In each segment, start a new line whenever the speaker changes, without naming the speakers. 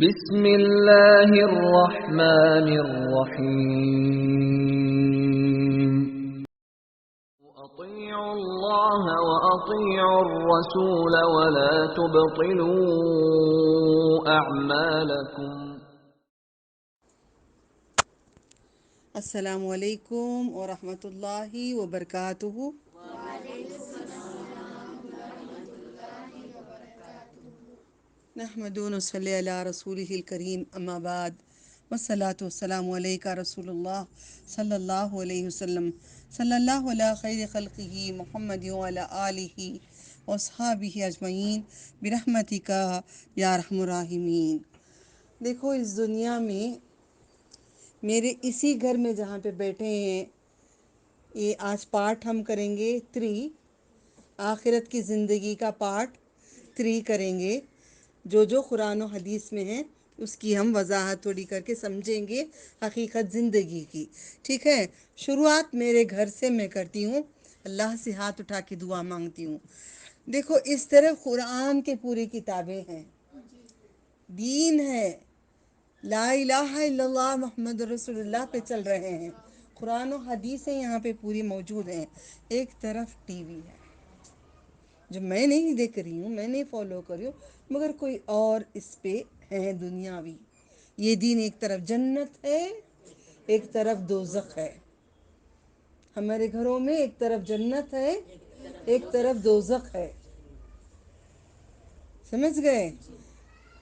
بسم اللہ الرحمن الرحیم اطیعوا اللہ واطیعوا الرسول ولا تبطلوا اعمالکم۔
السلام علیکم ورحمۃ اللہ وبرکاتہ۔ نحمد و نصلی علی رسولہ الکریم، اما بعد، والصلاۃ والسلام علیک رسول اللہ صلی اللہ علیہ وسلم، صلی اللہ علی خیر خلقہ محمد وعلی آلہ واصحابہ اجمعین برحمتک یا ارحم الراحمین۔ دیکھو، اس دنیا میں میرے اسی گھر میں جہاں پہ بیٹھے ہیں، یہ آج پارٹ ہم کریں گے 3، آخرت کی زندگی کا پارٹ 3 کریں گے۔ جو قرآن و حدیث میں ہے اس کی ہم وضاحت تھوڑی کر کے سمجھیں گے، حقیقت زندگی کی۔ ٹھیک ہے، شروعات میرے گھر سے میں کرتی ہوں، اللہ سے ہاتھ اٹھا کے دعا مانگتی ہوں۔ دیکھو، اس طرف قرآن کے پوری کتابیں ہیں، دین ہے، لا الہ الا اللہ محمد رسول اللہ پہ چل رہے ہیں، قرآن و حدیثیں یہاں پہ پوری موجود ہیں۔ ایک طرف ٹی وی ہے جو میں نہیں دیکھ رہی ہوں، میں نہیں فالو کر رہی ہوں، مگر کوئی اور اس پہ ہے دنیاوی۔ یہ دین ایک طرف جنت ہے، ایک طرف دوزخ ہے۔ ہمارے گھروں میں ایک طرف جنت ہے، ایک طرف دوزخ ہے۔ سمجھ گئے؟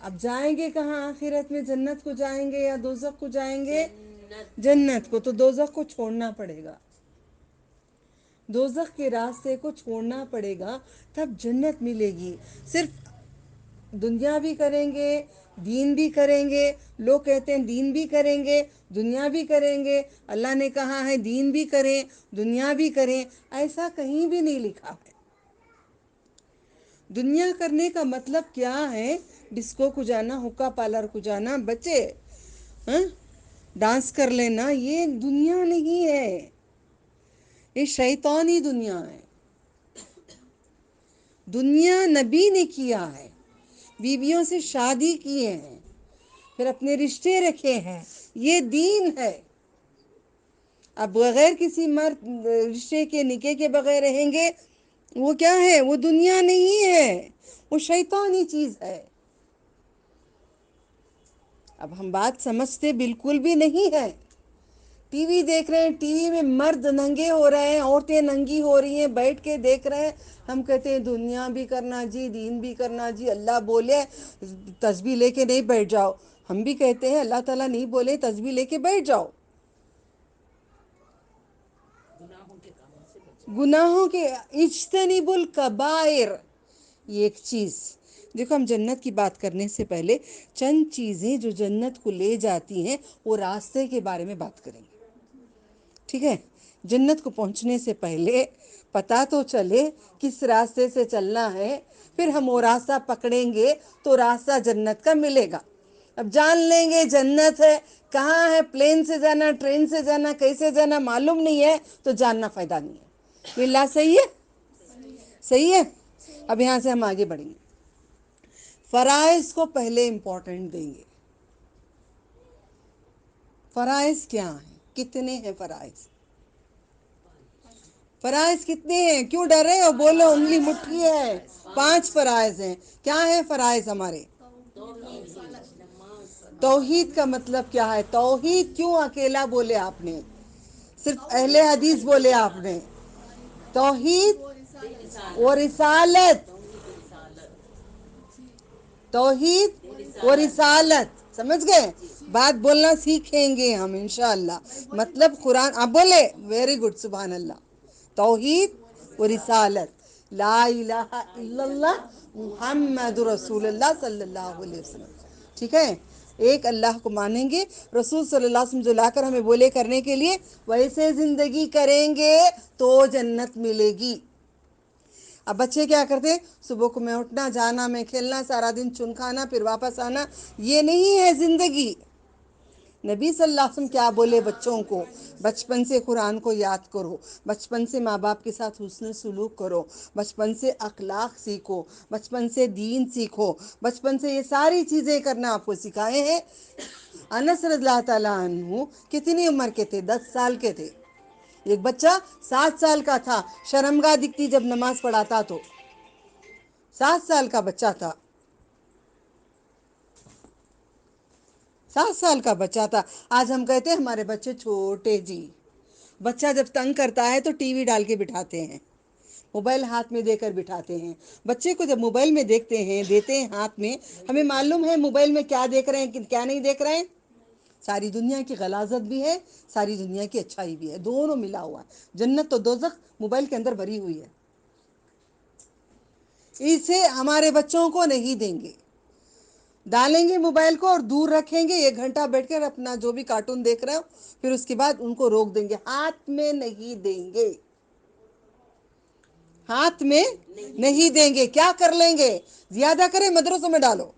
اب جائیں گے کہاں آخرت میں؟ جنت کو جائیں گے یا دوزخ کو جائیں گے؟ جنت کو۔ تو دوزخ کو چھوڑنا پڑے گا، دوزخ کے راستے کو چھوڑنا پڑے گا، تب جنت ملے گی۔ صرف دنیا بھی کریں گے، دین بھی کریں گے۔ لوگ کہتے ہیں دین بھی کریں گے، دنیا بھی کریں گے۔ اللہ نے کہا ہے دین بھی کریں، دنیا بھی کریں، ایسا کہیں بھی نہیں لکھا ہے۔ دنیا کرنے کا مطلب کیا ہے؟ ڈسکو کو جانا، حقہ پارلر کو جانا، بچے ڈانس کر لینا، یہ دنیا نہیں ہے، یہ شیطانی دنیا ہے۔ دنیا نبی نے کیا ہے، بیویوں سے شادی کیے ہیں، پھر اپنے رشتے رکھے ہیں، یہ دین ہے۔ اب بغیر کسی مرد رشتے کے، نکاح کے بغیر رہیں گے، وہ کیا ہے؟ وہ دنیا نہیں ہے، وہ شیطانی چیز ہے۔ اب ہم بات سمجھتے بالکل بھی نہیں ہے۔ ٹی وی دیکھ رہے ہیں، ٹی وی میں مرد ننگے ہو رہے ہیں، عورتیں ننگی ہو رہی ہیں، بیٹھ کے دیکھ رہے ہیں۔ ہم کہتے ہیں دنیا بھی کرنا جی، دین بھی کرنا جی، اللہ بولے تسبیح لے کے نہیں بیٹھ جاؤ۔ ہم بھی کہتے ہیں اللہ تعالیٰ نہیں بولے تسبیح لے کے بیٹھ جاؤ۔ گناہوں کے اجتنبوا الکبائر، یہ ایک چیز۔ دیکھو، ہم جنت کی بات کرنے سے پہلے چند چیزیں جو جنت کو لے جاتی ہیں، وہ راستے کے بارے میں بات کریں گے۔ ٹھیک ہے، جنت کو پہنچنے سے پہلے پتہ تو چلے کس راستے سے چلنا ہے، پھر ہم وہ راستہ پکڑیں گے تو راستہ جنت کا ملے گا۔ اب جان لیں گے جنت ہے کہاں ہے، پلین سے جانا، ٹرین سے جانا، کیسے جانا معلوم نہیں ہے، تو جاننا فائدہ نہیں ہے۔ باللہ صحیح ہے؟ صحیح ہے۔ اب یہاں سے ہم آگے بڑھیں گے، فرائض کو پہلے امپورٹنٹ دیں گے۔ فرائض کیا ہیں؟ کتنے ہیں فرائض؟ فرائض کتنے ہیں؟ کیوں ڈر رہے ہو؟ بولو، انگلی مٹھی ہے۔ 5 فرائض ہیں۔ کیا ہیں فرائض ہمارے؟ توحید کا مطلب کیا ہے؟ توحید کیوں اکیلا بولے آپ نے؟ صرف اہل حدیث بولے آپ نے؟ توحید و رسالت، توحید و رسالت، سمجھ گئے؟ بات بولنا سیکھیں گے ہم انشاءاللہ۔ مطلب قرآن آپ بولے، ویری گڈ، سبحان اللہ۔ توحید و رسالت، لا الہ الا اللہ محمد رسول اللہ صلی اللہ علیہ وسلم۔ ٹھیک ہے، ایک اللہ کو مانیں گے، رسول صلی اللہ علیہ وسلم جو لا کر ہمیں بولے کرنے کے لیے، ویسے زندگی کریں گے تو جنت ملے گی۔ اب بچے کیا کرتے ہیں؟ صبح کو میں اٹھنا، جانا، میں کھیلنا، سارا دن چن کھانا، پھر واپس آنا، یہ نہیں ہے زندگی۔ نبی صلی اللہ علیہ وسلم کیا بولے بچوں کو؟ بچپن سے قرآن کو یاد کرو، بچپن سے ماں باپ کے ساتھ حسن سلوک کرو، بچپن سے اخلاق سیکھو، بچپن سے دین سیکھو، بچپن سے یہ ساری چیزیں کرنا آپ کو سکھائے ہیں۔ انس رضی اللہ تعالیٰ عنہ کتنی عمر کے تھے؟ 10 سال کے تھے۔ ایک بچہ 7 سال کا تھا، شرمگاہ دکھتی جب نماز پڑھاتا تو 7 سال کا بچہ تھا، 7 سال کا بچہ تھا۔ آج ہم کہتے ہیں ہمارے بچے چھوٹے جی۔ بچہ جب تنگ کرتا ہے تو ٹی وی ڈال کے بٹھاتے ہیں، موبائل ہاتھ میں دے کر بٹھاتے ہیں۔ بچے کو جب موبائل میں دیکھتے ہیں، دیتے ہیں ہاتھ میں، ہمیں معلوم ہے موبائل میں کیا دیکھ رہے ہیں کیا نہیں دیکھ رہے ہیں۔ ساری دنیا کی غلاظت بھی ہے، ساری دنیا کی اچھائی بھی ہے، دونوں ملا ہوا ہے۔ جنت تو دوزخ موبائل کے اندر بھری ہوئی ہے۔ اسے ہمارے بچوں کو نہیں دیں گے، ڈالیں گے موبائل کو اور دور رکھیں گے، 1 گھنٹہ بیٹھ کر اپنا جو بھی کارٹون دیکھ رہے ہو، پھر اس کے بعد ان کو روک دیں گے، ہاتھ میں نہیں دیں گے، ہاتھ میں نہیں دیں گے۔ کیا کر لیں گے؟ زیادہ کریں مدرسوں میں ڈالو،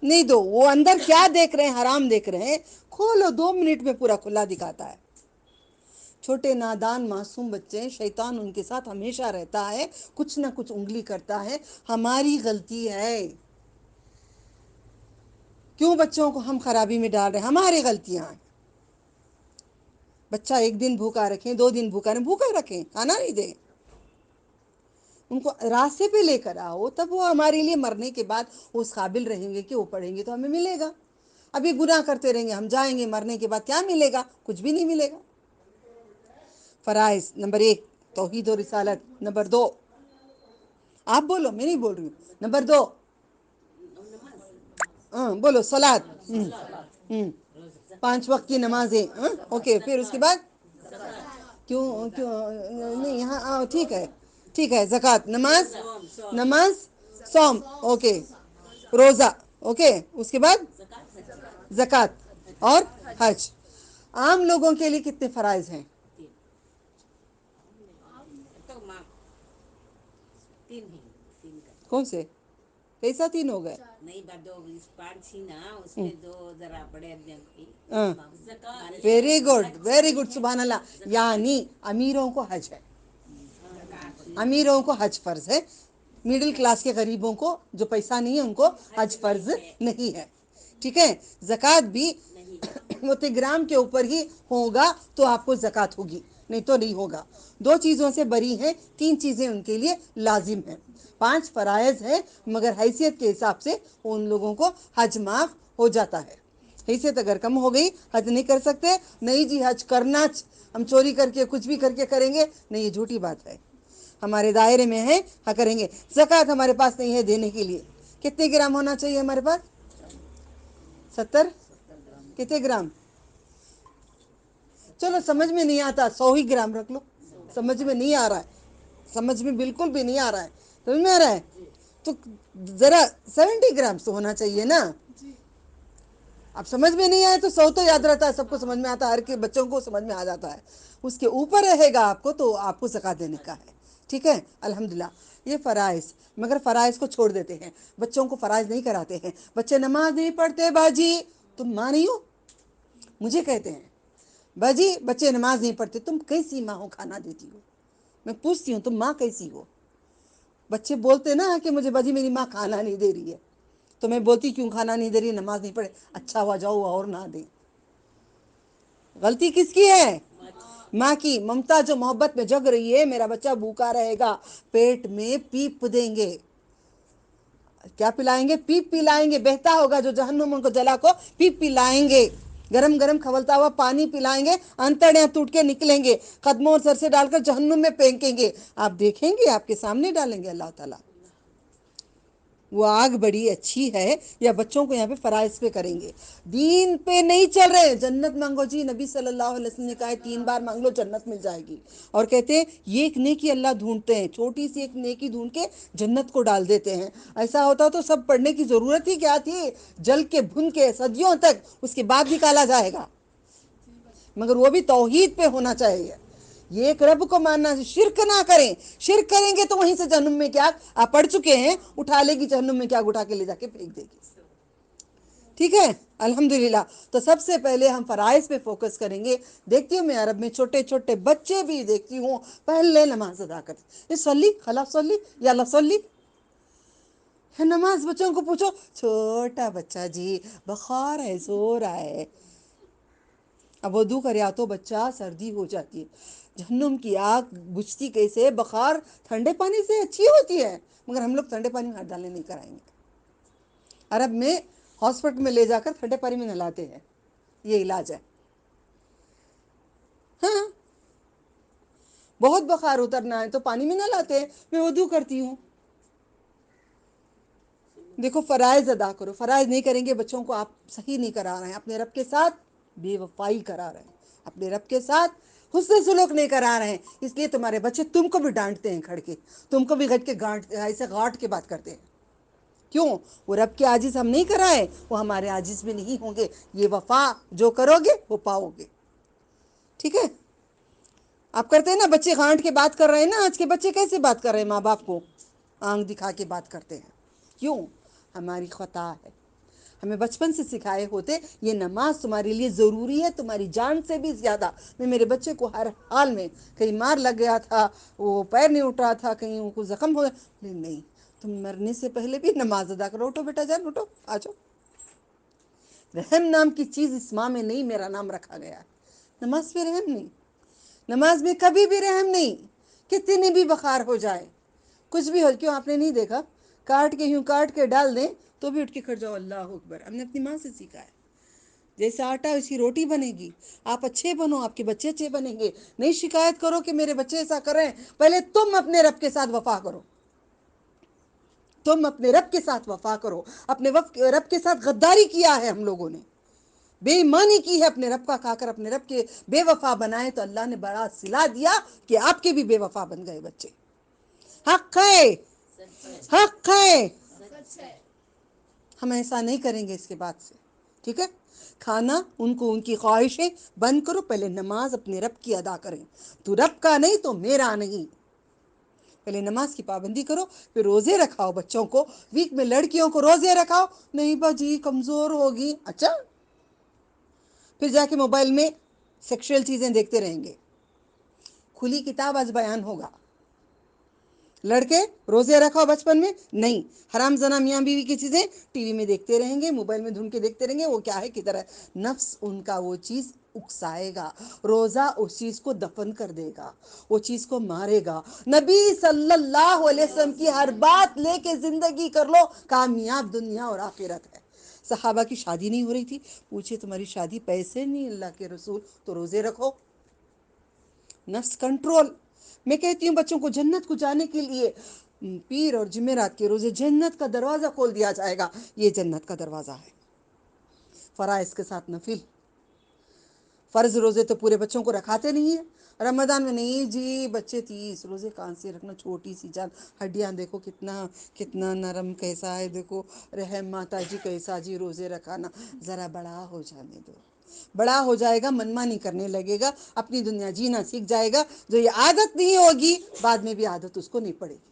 نہیں دو۔ وہ اندر کیا دیکھ رہے ہیں؟ حرام دیکھ رہے ہیں، کھولو، 2 منٹ میں پورا کھلا دکھاتا ہے۔ چھوٹے نادان معصوم بچے، شیطان ان کے ساتھ ہمیشہ رہتا ہے، کچھ نہ کچھ انگلی کرتا ہے۔ ہماری غلطی ہے، کیوں بچوں کو ہم خرابی میں ڈال رہے ہیں؟ ہماری غلطیاں ہیں۔ بچہ 1 دن بھوکا رکھیں، 2 دن بھوکا رکھیں، کھانا نہیں دیں، ان کو راستے پہ لے کر آؤ، تب وہ ہمارے لیے مرنے کے بعد اس قابل رہیں گے کہ وہ پڑھیں گے تو ہمیں ملے گا۔ ابھی گناہ کرتے رہیں گے، ہم جائیں گے مرنے کے بعد کیا ملے گا؟ کچھ بھی نہیں ملے گا۔ فرائض نمبر 1 توحید و رسالت، نمبر 2 آپ بولو، میں نہیں بول رہی ہوں، نمبر 2 بولو صلاۃ، 5 وقت کی نمازیں، اوکے، پھر اس کے بعد کیوں نہیں، یہاں ٹھیک ہے، زکوٰۃ، نماز، صوم، اوکے، روزہ، اوکے، اس کے بعد زکوٰۃ اور حج۔ عام لوگوں کے لیے کتنے فرائض ہیں؟ کون سے؟ کیسا 3 ہو گئے؟ ویری گڈ، سبحان اللہ۔ یعنی امیروں کو حج ہے، امیروں کو حج فرض ہے، میڈل کلاس کے غریبوں کو جو پیسہ نہیں ہے ان کو حج فرض نہیں ہے، ٹھیک ہے۔ زکوٰۃ بھی وہ گرام کے اوپر ہی ہوگا تو آپ کو زکوٰۃ ہوگی، نہیں تو نہیں ہوگا۔ 2 چیزوں سے بری ہیں، 3 چیزیں ان کے لیے لازم ہیں۔ 5 فرائض ہیں، مگر حیثیت کے حساب سے ان لوگوں کو حج معاف ہو جاتا ہے۔ حیثیت اگر کم ہو گئی، حج نہیں کر سکتے، نہیں جی حج کرنا، ہم چوری کر کے کچھ بھی کر کے کریں گے، نہیں، یہ جھوٹی بات ہے۔ ہمارے دائرے میں ہے، ہاں کریں گے۔ زکوٰۃ ہمارے پاس نہیں ہے دینے کے لیے۔ کتنے گرام ہونا چاہیے ہمارے پاس؟ 70 کتنے گرام؟ چلو سمجھ میں نہیں آتا، 100 ہی گرام رکھ لو، سمجھ میں نہیں آ رہا ہے، سمجھ میں بالکل بھی نہیں آ رہا ہے، سمجھ میں آ رہا ہے تو ذرا 70 گرام تو ہونا چاہیے نا۔ اب سمجھ میں نہیں آئے تو 100 تو یاد رہتا ہے، سب کو سمجھ میں آتا ہے، ہر کے بچوں کو سمجھ میں آ جاتا ہے۔ اس کے اوپر رہے گا آپ کو تو آپ کو زکوٰۃ دینے کا ہے، ٹھیک ہے، الحمدللہ۔ یہ فرائض، مگر فرائض کو چھوڑ دیتے ہیں، بچوں کو فرائض نہیں کراتے ہیں۔ بچے نماز نہیں پڑھتے باجی، تم ماں نہیں ہو؟ مجھے کہتے ہیں باجی بچے نماز نہیں پڑھتے، تم کیسی ماں ہو کھانا دیتی ہو؟ میں پوچھتی ہوں تم ماں کیسی ہو؟ بچے بولتے نا کہ مجھے باجی میری ماں کھانا نہیں دے رہی ہے، تو میں بولتی کیوں کھانا نہیں دے رہی؟ نماز نہیں پڑھے، اچھا ہوا جاؤ اور نہ دیں۔ غلطی کس کی ہے؟ ماں کی۔ ممتا جو محبت میں جگ رہی ہے، میرا بچہ بھوکا رہے گا، پیٹ میں پیپ دیں گے، کیا پلائیں گے؟ پیپ پلائیں گے، بہتا ہوگا جو جہنم ان کو جلا کو، پیپ پلائیں گے، گرم گرم کھولتا ہوا پانی پلائیں گے، انتڑیاں ٹوٹ کے نکلیں گے، قدموں اور سر سے ڈال کر جہنم میں پھینکیں گے، آپ دیکھیں گے، آپ کے سامنے ڈالیں گے اللہ تعالیٰ۔ وہ آگ بڑی اچھی ہے، یا بچوں کو یہاں پہ فرائض پہ کریں گے، دین پہ نہیں چل رہے۔ جنت مانگو جی، نبی صلی اللہ علیہ وسلم نے کہا ہے 3 بار مانگ لو جنت مل جائے گی، اور کہتے ہیں یہ ایک نیکی اللہ ڈھونڈتے ہیں، چھوٹی سی ایک نیکی ڈھونڈ کے جنت کو ڈال دیتے ہیں۔ ایسا ہوتا تو سب پڑھنے کی ضرورت ہی کیا تھی؟ جل کے بھن کے صدیوں تک اس کے بعد نکالا جائے گا، مگر وہ بھی توحید پہ ہونا چاہیے، یہ ایک رب کو ماننا، شرک نہ کریں۔ شرک کریں گے تو وہیں سے جہنم میں کیا آپ پڑھ چکے ہیں، اٹھا لے گی جہنم میں کیا، اٹھا کے لے جا کے پھینک دے گی۔ ٹھیک ہے الحمدللہ. تو سب سے پہلے ہم فرائض پہ فوکس کریں گے. دیکھتی ہوں میں عرب میں چھوٹے چھوٹے بچے بھی دیکھتی ہوں پہلے نماز ادا کرتے. یہ صلی خلا صلی یا اللہ صلی. نماز بچوں کو پوچھو، چھوٹا بچہ جی بخار ہے سو رہا ہے. اب وضو کرے تو بچہ سردی ہو جاتی ہے. جہنم کی آگ بجھتی کیسے؟ بخار ٹھنڈے پانی سے اچھی ہوتی ہے، مگر ہم لوگ ٹھنڈے پانی میں ہاتھ ڈالنے نہیں کرائیں گے. عرب میں ہاسپٹل میں لے جا کر ٹھنڈے پانی میں نہلاتے ہیں، یہ علاج ہے. ہاں بہت بخار اترنا ہے تو پانی میں نہ لاتے ہیں، میں وضو کرتی ہوں. دیکھو فرائض ادا کرو. فرائض نہیں کریں گے بچوں کو آپ صحیح نہیں کرا رہے ہیں، اپنے رب کے ساتھ بے وفائی کرا رہے ہیں، اپنے رب کے ساتھ حسن سلوک نہیں کرا رہے ہیں. اس لیے تمہارے بچے تم کو بھی ڈانٹتے ہیں کھڑ کے، تم کو بھی گھٹ کے ایسے گاٹ کے بات کرتے ہیں. کیوں؟ وہ رب کے عاجز ہم نہیں کرائے، وہ ہمارے عاجز بھی نہیں ہوں گے. یہ وفا جو کرو گے وہ پاؤ گے. ٹھیک ہے. آپ کرتے ہیں نا بچے گانٹ کے بات کر رہے ہیں نا. آج کے بچے کیسے بات کر رہے ہیں؟ ماں باپ کو آنکھ دکھا کے بات کرتے ہیں. کیوں؟ ہماری خطا ہے. ہمیں بچپن سے سکھائے ہوتے یہ نماز تمہارے لیے ضروری ہے، تمہاری جان سے بھی زیادہ. میں میرے بچے کو ہر حال میں، کہیں مار لگ گیا تھا، وہ پیر نہیں اٹھ رہا تھا، کہیں کو زخم ہو گیا، نہیں تم مرنے سے پہلے بھی نماز ادا کرو. اٹھو بیٹا جان اٹھو آ جاؤ. رحم نام کی چیز اس ماں میں نہیں، میرا نام رکھا گیا ہے. نماز میں رحم نہیں، نماز میں کبھی بھی رحم نہیں. کتنی بھی بخار ہو جائے، کچھ بھی ہو. کیوں آپ نے نہیں دیکھا کاٹ کے یوں کاٹ کے ڈال دیں تو بھی اٹھ کے کھڑ جاؤ اللہ اکبر. ہم نے اپنی ماں سے سیکھا ہے. جیسا آٹا ویسی روٹی بنے گی. آپ اچھے بنو، آپ کے بچے اچھے بنیں گے. نہیں شکایت کرو کہ میرے بچے ایسا کریں. پہلے تم اپنے رب کے ساتھ وفا کرو. تم اپنے رب کے ساتھ وفا کرو. اپنے رب کے ساتھ غداری کیا ہے ہم لوگوں نے، بے ایمانی کی ہے. اپنے رب کا کھا کر اپنے رب کے بے وفا بنائے تو اللہ نے بڑا صلہ دیا کہ آپ کے بھی بے وفا بن گئے بچے. حق ہے، حق ہے. ہم ایسا نہیں کریں گے اس کے بعد سے. ٹھیک ہے. کھانا ان کو ان کی خواہشیں بند کرو. پہلے نماز اپنے رب کی ادا کریں. تو رب کا نہیں تو میرا نہیں. پہلے نماز کی پابندی کرو، پھر روزے رکھاؤ بچوں کو. ویک میں لڑکیوں کو روزے رکھاؤ. نہیں باجی کمزور ہوگی. اچھا پھر جا کے موبائل میں سیکشل چیزیں دیکھتے رہیں گے. کھلی کتاب آج بیان ہوگا. لڑکے روزے رکھاؤ بچپن میں. نہیں، حرام زنا میاں بیوی کی چیزیں ٹی وی میں دیکھتے رہیں گے، موبائل میں ڈھونڈ کے دیکھتے رہیں گے. وہ کیا ہے کدھر ہے؟ نفس ان کا وہ چیز اکسائے گا. روزہ اس چیز کو دفن کر دے گا، وہ چیز کو مارے گا. نبی صلی اللہ علیہ وسلم کی ہر بات لے کے زندگی کر لو، کامیاب دنیا اور آخرت ہے. صحابہ کی شادی نہیں ہو رہی تھی، پوچھے تمہاری شادی؟ پیسے نہیں اللہ کے رسول. تو روزے رکھو. نفس کنٹرول. میں کہتی ہوں بچوں کو جنت کو جانے کے لیے پیر اور جمعرات کے روزے جنت کا دروازہ کھول دیا جائے گا. یہ جنت کا دروازہ ہے. فرائض کے ساتھ نفل. فرض روزے تو پورے بچوں کو رکھاتے نہیں ہیں. رمضان میں نہیں جی بچے 30 روزے کہاں سے رکھنا. چھوٹی سی جان، ہڈیاں دیکھو کتنا نرم کیسا ہے. دیکھو رحم ماتا جی کیسا جی روزے رکھانا. ذرا بڑا ہو جانے دو. بڑا ہو جائے گا منمانی کرنے لگے گا، اپنی دنیا جینا سیکھ جائے گا. جو یہ عادت نہیں ہوگی بعد میں بھی عادت اس کو نہیں پڑے گی.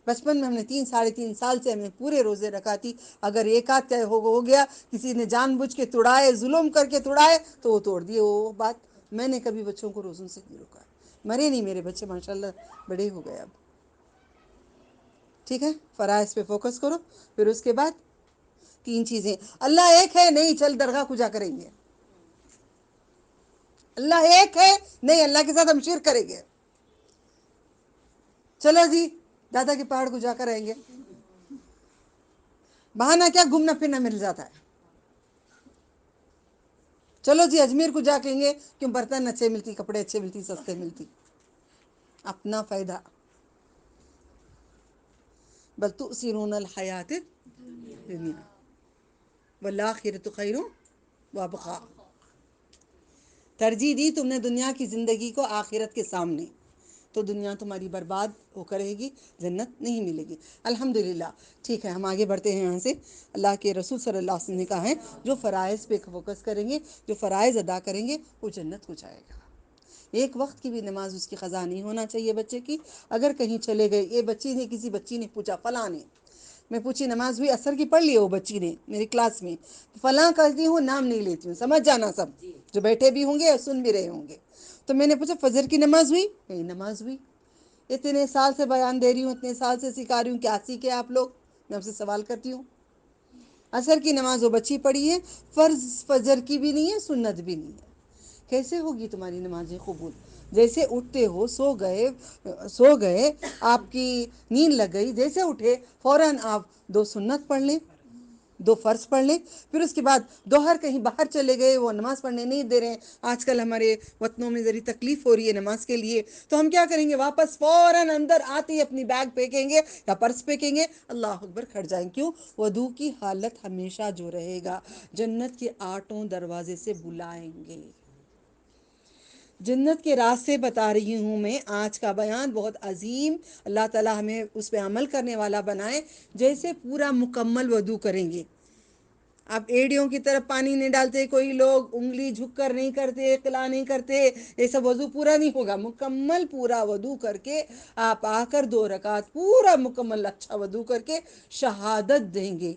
بچپن میں ہم نے 3 ساڑھے 3 سال سے ہمیں پورے روزے رکھاتی. اگر ایک آدھ ہو گیا، کسی نے جان بوجھ کے توڑائے، ظلم کر کے توڑائے تو وہ توڑ دیے. وہ بات میں نے کبھی بچوں کو روزوں سے نہیں روکا. مرے نہیں میرے بچے ماشاءاللہ، بڑے ہو گئے اب. ٹھیک ہے. فرائض پہ فوکس کرو. پھر اس کے بعد 3 چیزیں. اللہ ایک ہے، نہیں چل درگاہ کو جا کریں گے. اللہ ایک ہے، نہیں اللہ کے ساتھ ہم شرک کریں گے. چلو جی دادا کے پہاڑ کو جا کر آئیں گے. بہانہ کیا، گھومنا پھرنا مل جاتا ہے. چلو جی اجمیر کو جا کہیں گے کیوں برتن اچھے ملتی، کپڑے اچھے ملتی، سستے ملتی. اپنا فائدہ. بل تؤثرون الحیات الدنیا والآخرۃ خیر وابقیٰ. ترجیح دی تم نے دنیا کی زندگی کو آخرت کے سامنے، تو دنیا تمہاری برباد ہو کر رہے گی، جنت نہیں ملے گی. الحمدللہ. ٹھیک ہے ہم آگے بڑھتے ہیں یہاں سے. اللہ کے رسول صلی اللہ علیہ وسلم نے کہا ہے جو فرائض پہ فوکس کریں گے، جو فرائض ادا کریں گے، وہ جنت کو جائے گا. ایک وقت کی بھی نماز اس کی قضا نہیں ہونا چاہیے بچے کی. اگر کہیں چلے گئے، یہ بچی نے کسی بچی نے پوچھا فلاں نے میں پوچھی نماز ہوئی؟ اثر کی پڑھ لی ہے وہ بچی نے میری کلاس میں، فلاں کہتی ہوں، نام نہیں لیتی ہوں، سمجھ جانا سب جو بیٹھے بھی ہوں گے اور سن بھی رہے ہوں گے۔ تو میں نے پوچھا فجر کی نماز ہوئی؟ نہیں نماز ہوئی، اتنے سال سے بیان دے رہی ہوں، اتنے سال سے سکھا رہی ہوں، کیا سیکھے آپ لوگ؟ میں آپ سے سوال کرتی ہوں۔ عصر کی نماز وہ بچی پڑھی ہے، فرض فجر کی بھی نہیں ہے، سنت بھی نہیں ہے، کیسے ہوگی تمہاری نمازیں قبول؟ جیسے اٹھتے ہو، سو گئے، آپ کی نیند لگ گئی، جیسے اٹھے فوراً آپ 2 سنت پڑھ لیں، 2 فرض پڑھ لیں، پھر اس کے بعد دوہر کہیں باہر چلے گئے، وہ نماز پڑھنے نہیں دے رہے ہیں، آج کل ہمارے وطنوں میں ذری تکلیف ہو رہی ہے نماز کے لیے، تو ہم کیا کریں گے؟ واپس فوراً اندر آتے ہی اپنی بیگ پھینکیں گے یا پرس پھینکیں گے، اللہ اکبر کھڑ جائیں۔ کیوں؟ وضو کی حالت ہمیشہ جو رہے گا جنت کے 8 دروازے سے بلائیں گے۔ جنت کے راستے بتا رہی ہوں میں، آج کا بیان بہت عظیم، اللہ تعالی ہمیں اس پہ عمل کرنے والا بنائے۔ جیسے پورا مکمل وضو کریں گے، آپ ایڑیوں کی طرف پانی نہیں ڈالتے، کوئی لوگ انگلی جھک کر نہیں کرتے، قلا نہیں کرتے، یہ سب وضو پورا نہیں ہوگا۔ مکمل پورا وضو کر کے آپ آ کر 2 رکعت پورا مکمل اچھا وضو کر کے شہادت دیں گے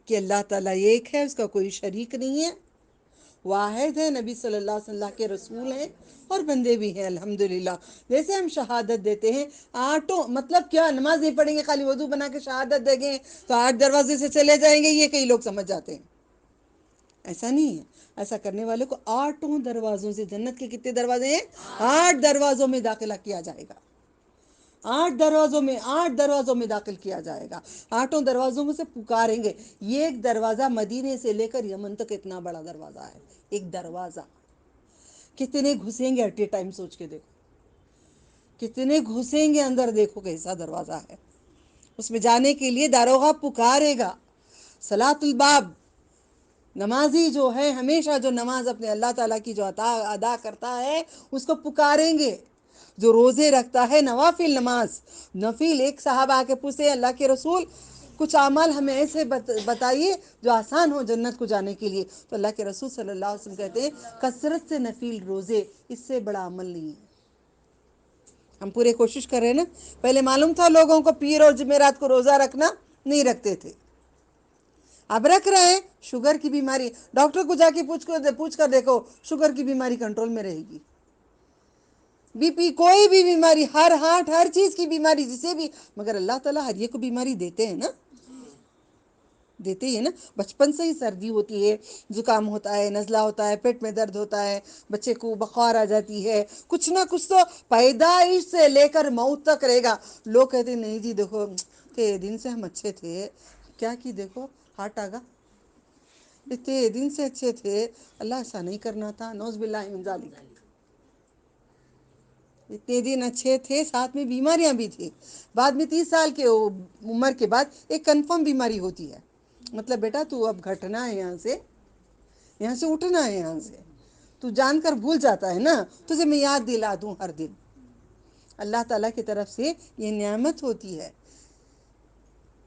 کہ اللہ تعالیٰ ایک ہے، اس کا کوئی شریک نہیں ہے، واحد ہے، نبی صلی اللہ علیہ وسلم کے رسول ہیں اور بندے بھی ہیں الحمدللہ۔ جیسے ہم شہادت دیتے ہیں 8، مطلب کیا نماز نہیں پڑھیں گے، خالی وضو بنا کے شہادت دیں گے تو 8 دروازے سے چلے جائیں گے، یہ کئی لوگ سمجھ جاتے ہیں۔ ایسا نہیں ہے، ایسا کرنے والے کو 8 دروازوں سے، جنت کے کتنے دروازے ہیں؟ 8 دروازوں میں داخلہ کیا جائے گا، 8 دروازوں میں داخل کیا جائے گا، 8 دروازوں میں سے پکاریں گے۔ یہ ایک دروازہ مدینے سے لے کر یمن تک اتنا بڑا دروازہ ہے، ایک دروازہ، کتنے گھسیں گے ایٹ اے ٹائم؟ سوچ کے دیکھو کتنے گھسیں گے اندر، دیکھو کیسا دروازہ ہے۔ اس میں جانے کے لیے داروغہ پکارے گا۔ صلاۃ الباب، نمازی جو ہے ہمیشہ جو نماز اپنے اللہ تعالیٰ کی جو ادا کرتا ہے اس کو پکاریں گے۔ جو روزے رکھتا ہے، نوافل نماز، نفل، ایک صحابہ آ کے پوچھتے ہیں اللہ کے رسول کچھ اعمال ہمیں ایسے بتائیے جو آسان ہو جنت کو جانے کے لیے، تو اللہ کے رسول صلی اللہ علیہ وسلم کہتے ہیں کثرت سے نفل روزے، اس سے بڑا عمل نہیں ہے۔ ہم پورے کوشش کر رہے ہیں نا۔ پہلے معلوم تھا لوگوں کو پیر اور جمعرات کو روزہ رکھنا، نہیں رکھتے تھے، اب رکھ رہے ہیں۔ شوگر کی بیماری، ڈاکٹر کو جا کے پوچھ کر دیکھو، شوگر کی بیماری کنٹرول میں رہے گی، بی پی، کوئی بھی بیماری، ہارٹ، ہر چیز کی بیماری جسے بھی، مگر اللہ تعالیٰ ہر ایک کو بیماری دیتے ہیں نا، دیتے ہی ہے نا۔ بچپن سے ہی سردی ہوتی ہے، زکام ہوتا ہے، نزلہ ہوتا ہے، پیٹ میں درد ہوتا ہے، بچے کو بخار آ جاتی ہے، کچھ نہ کچھ تو پیدائش سے لے کر موت تک رہے گا۔ لوگ کہتے ہیں نہیں جی دیکھو اتنے دن سے ہم اچھے تھے، کیا کی دیکھو ہارٹ آ گا، اتنے دن سے اچھے تھے، اللہ ایسا نہیں کرنا تھا، نعوذ باللہ من ذالک۔ اتنے دن اچھے تھے، ساتھ میں بیماریاں بھی تھی، بعد میں 30 سال کے عمر کے بعد ایک کنفرم بیماری ہوتی ہے، مطلب بیٹا تو اب گھٹنا ہے، یہاں سے اٹھنا ہے، یہاں سے تو جان کر بھول جاتا ہے نا، تجھے میں یاد دلا دوں ہر دن۔ اللہ تعالیٰ کی طرف سے یہ نعمت ہوتی ہے،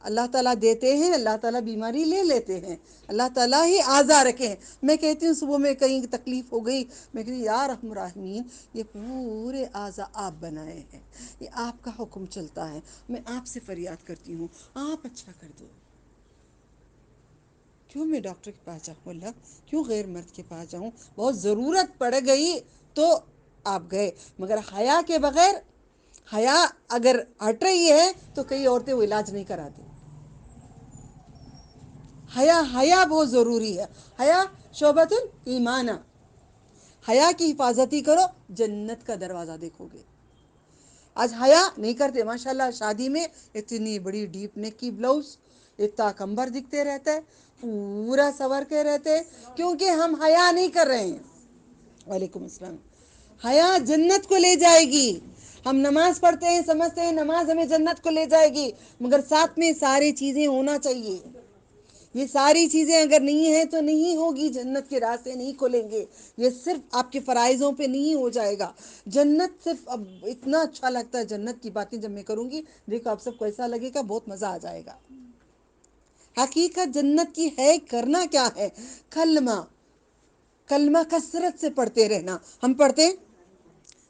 اللہ تعالیٰ دیتے ہیں، اللہ تعالیٰ بیماری لے لیتے ہیں، اللہ تعالیٰ ہی آزا رکھے ہیں۔ میں کہتی ہوں صبح میں کہیں تکلیف ہو گئی، میں کہتی ہوں یا رحم الراحمین یہ پورے آزا آپ بنائے ہیں، یہ آپ کا حکم چلتا ہے، میں آپ سے فریاد کرتی ہوں آپ اچھا کر دو۔ کیوں میں ڈاکٹر کے پاس جاؤں؟ اللہ کیوں غیر مرد کے پاس جاؤں؟ بہت ضرورت پڑ گئی تو آپ گئے، مگر حیا کے بغیر، حیا اگر ہٹ رہی ہے تو کئی عورتیں وہ علاج نہیں کراتی۔ حیا بہت ضروری ہے، حیا شعبۃ الایمان، حیا کی حفاظتی کرو، جنت کا دروازہ دیکھو گے۔ آج حیا نہیں کرتے، ماشاءاللہ شادی میں اتنی بڑی ڈیپ نیک کی بلاؤز، اتنا کمبر دکھتے رہتا ہے، پورا سور کے رہتے، کیونکہ ہم حیا نہیں کر رہے ہیں۔ وعلیکم السلام۔ حیا جنت کو لے جائے گی۔ ہم نماز پڑھتے ہیں، سمجھتے ہیں نماز ہمیں جنت کو لے جائے گی، مگر ساتھ میں ساری چیزیں ہونا چاہیے۔ یہ ساری چیزیں اگر نہیں ہیں تو نہیں ہوگی، جنت کے راستے نہیں کھلیں گے۔ یہ صرف آپ کے فرائضوں پہ نہیں ہو جائے گا۔ جنت صرف اب اتنا اچھا لگتا ہے، جنت کی باتیں جب میں کروں گی دیکھو آپ سب کو ایسا لگے گا بہت مزہ آ جائے گا۔ حقیقت جنت کی ہے، کرنا کیا ہے؟ کلمہ کثرت سے پڑھتے رہنا۔ ہم پڑھتے ہیں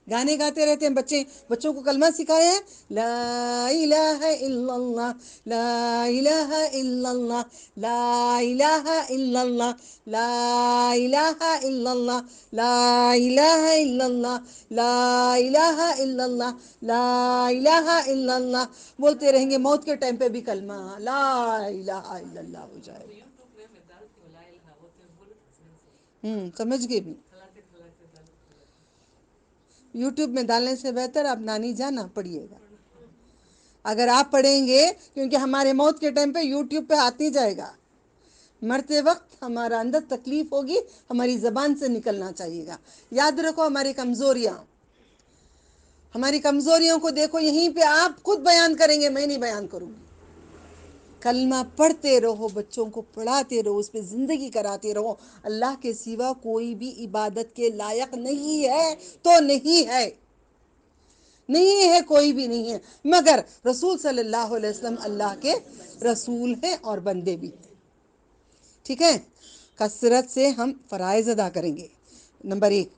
گانے گاتے رہتے ہیں بچے، بچوں کو کلمہ سکھایا ہے، لا الہ الا اللہ، لا الہ الا اللہ، لا الہ الا اللہ، لا الہ الا اللہ، لا الہ الا اللہ، لا الہ الا اللہ، لا الہ الا اللہ، بولتے رہیں گے، موت کے ٹائم پہ بھی کلمہ لا الہ الا اللہ ہو جائے گا۔ سمجھ گئے بھی، یوٹیوب میں ڈالنے سے بہتر آپ نانی جانا پڑھیے گا، اگر آپ پڑھیں گے، کیونکہ ہمارے موت کے ٹائم پہ یوٹیوب پہ آتی جائے گا، مرتے وقت ہمارا اندر تکلیف ہوگی، ہماری زبان سے نکلنا چاہیے گا۔ یاد رکھو ہماری کمزوریوں کو دیکھو، یہیں پہ آپ خود بیان کریں گے، میں نہیں بیان کروں گی۔ کلمہ پڑھتے رہو، بچوں کو پڑھاتے رہو، اس پہ زندگی کراتے رہو۔ اللہ کے سوا کوئی بھی عبادت کے لائق نہیں ہے تو نہیں ہے، نہیں ہے، کوئی بھی نہیں ہے، مگر رسول صلی اللہ علیہ وسلم اللہ کے رسول ہیں اور بندے بھی ہیں، ٹھیک ہے۔ کثرت سے ہم فرائض ادا کریں گے، نمبر 1،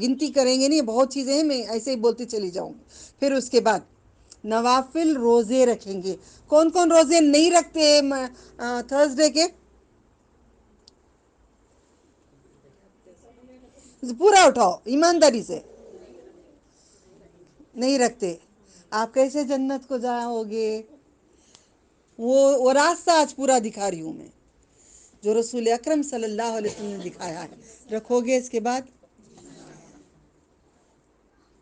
گنتی کریں گے نہیں، بہت چیزیں ہیں، میں ایسے ہی بولتی چلی جاؤں گی۔ پھر اس کے بعد نوافل روزے رکھیں گے۔ کون کون روزے نہیں رکھتے تھرسڈے کے؟ پورا اٹھاؤ ایمانداری سے، نہیں رکھتے۔ آپ کیسے جنت کو جاؤ گے؟ وہ راستہ آج پورا دکھا رہی ہوں میں، جو رسول اکرم صلی اللہ علیہ وسلم نے دکھایا ہے، رکھو گے۔ اس کے بعد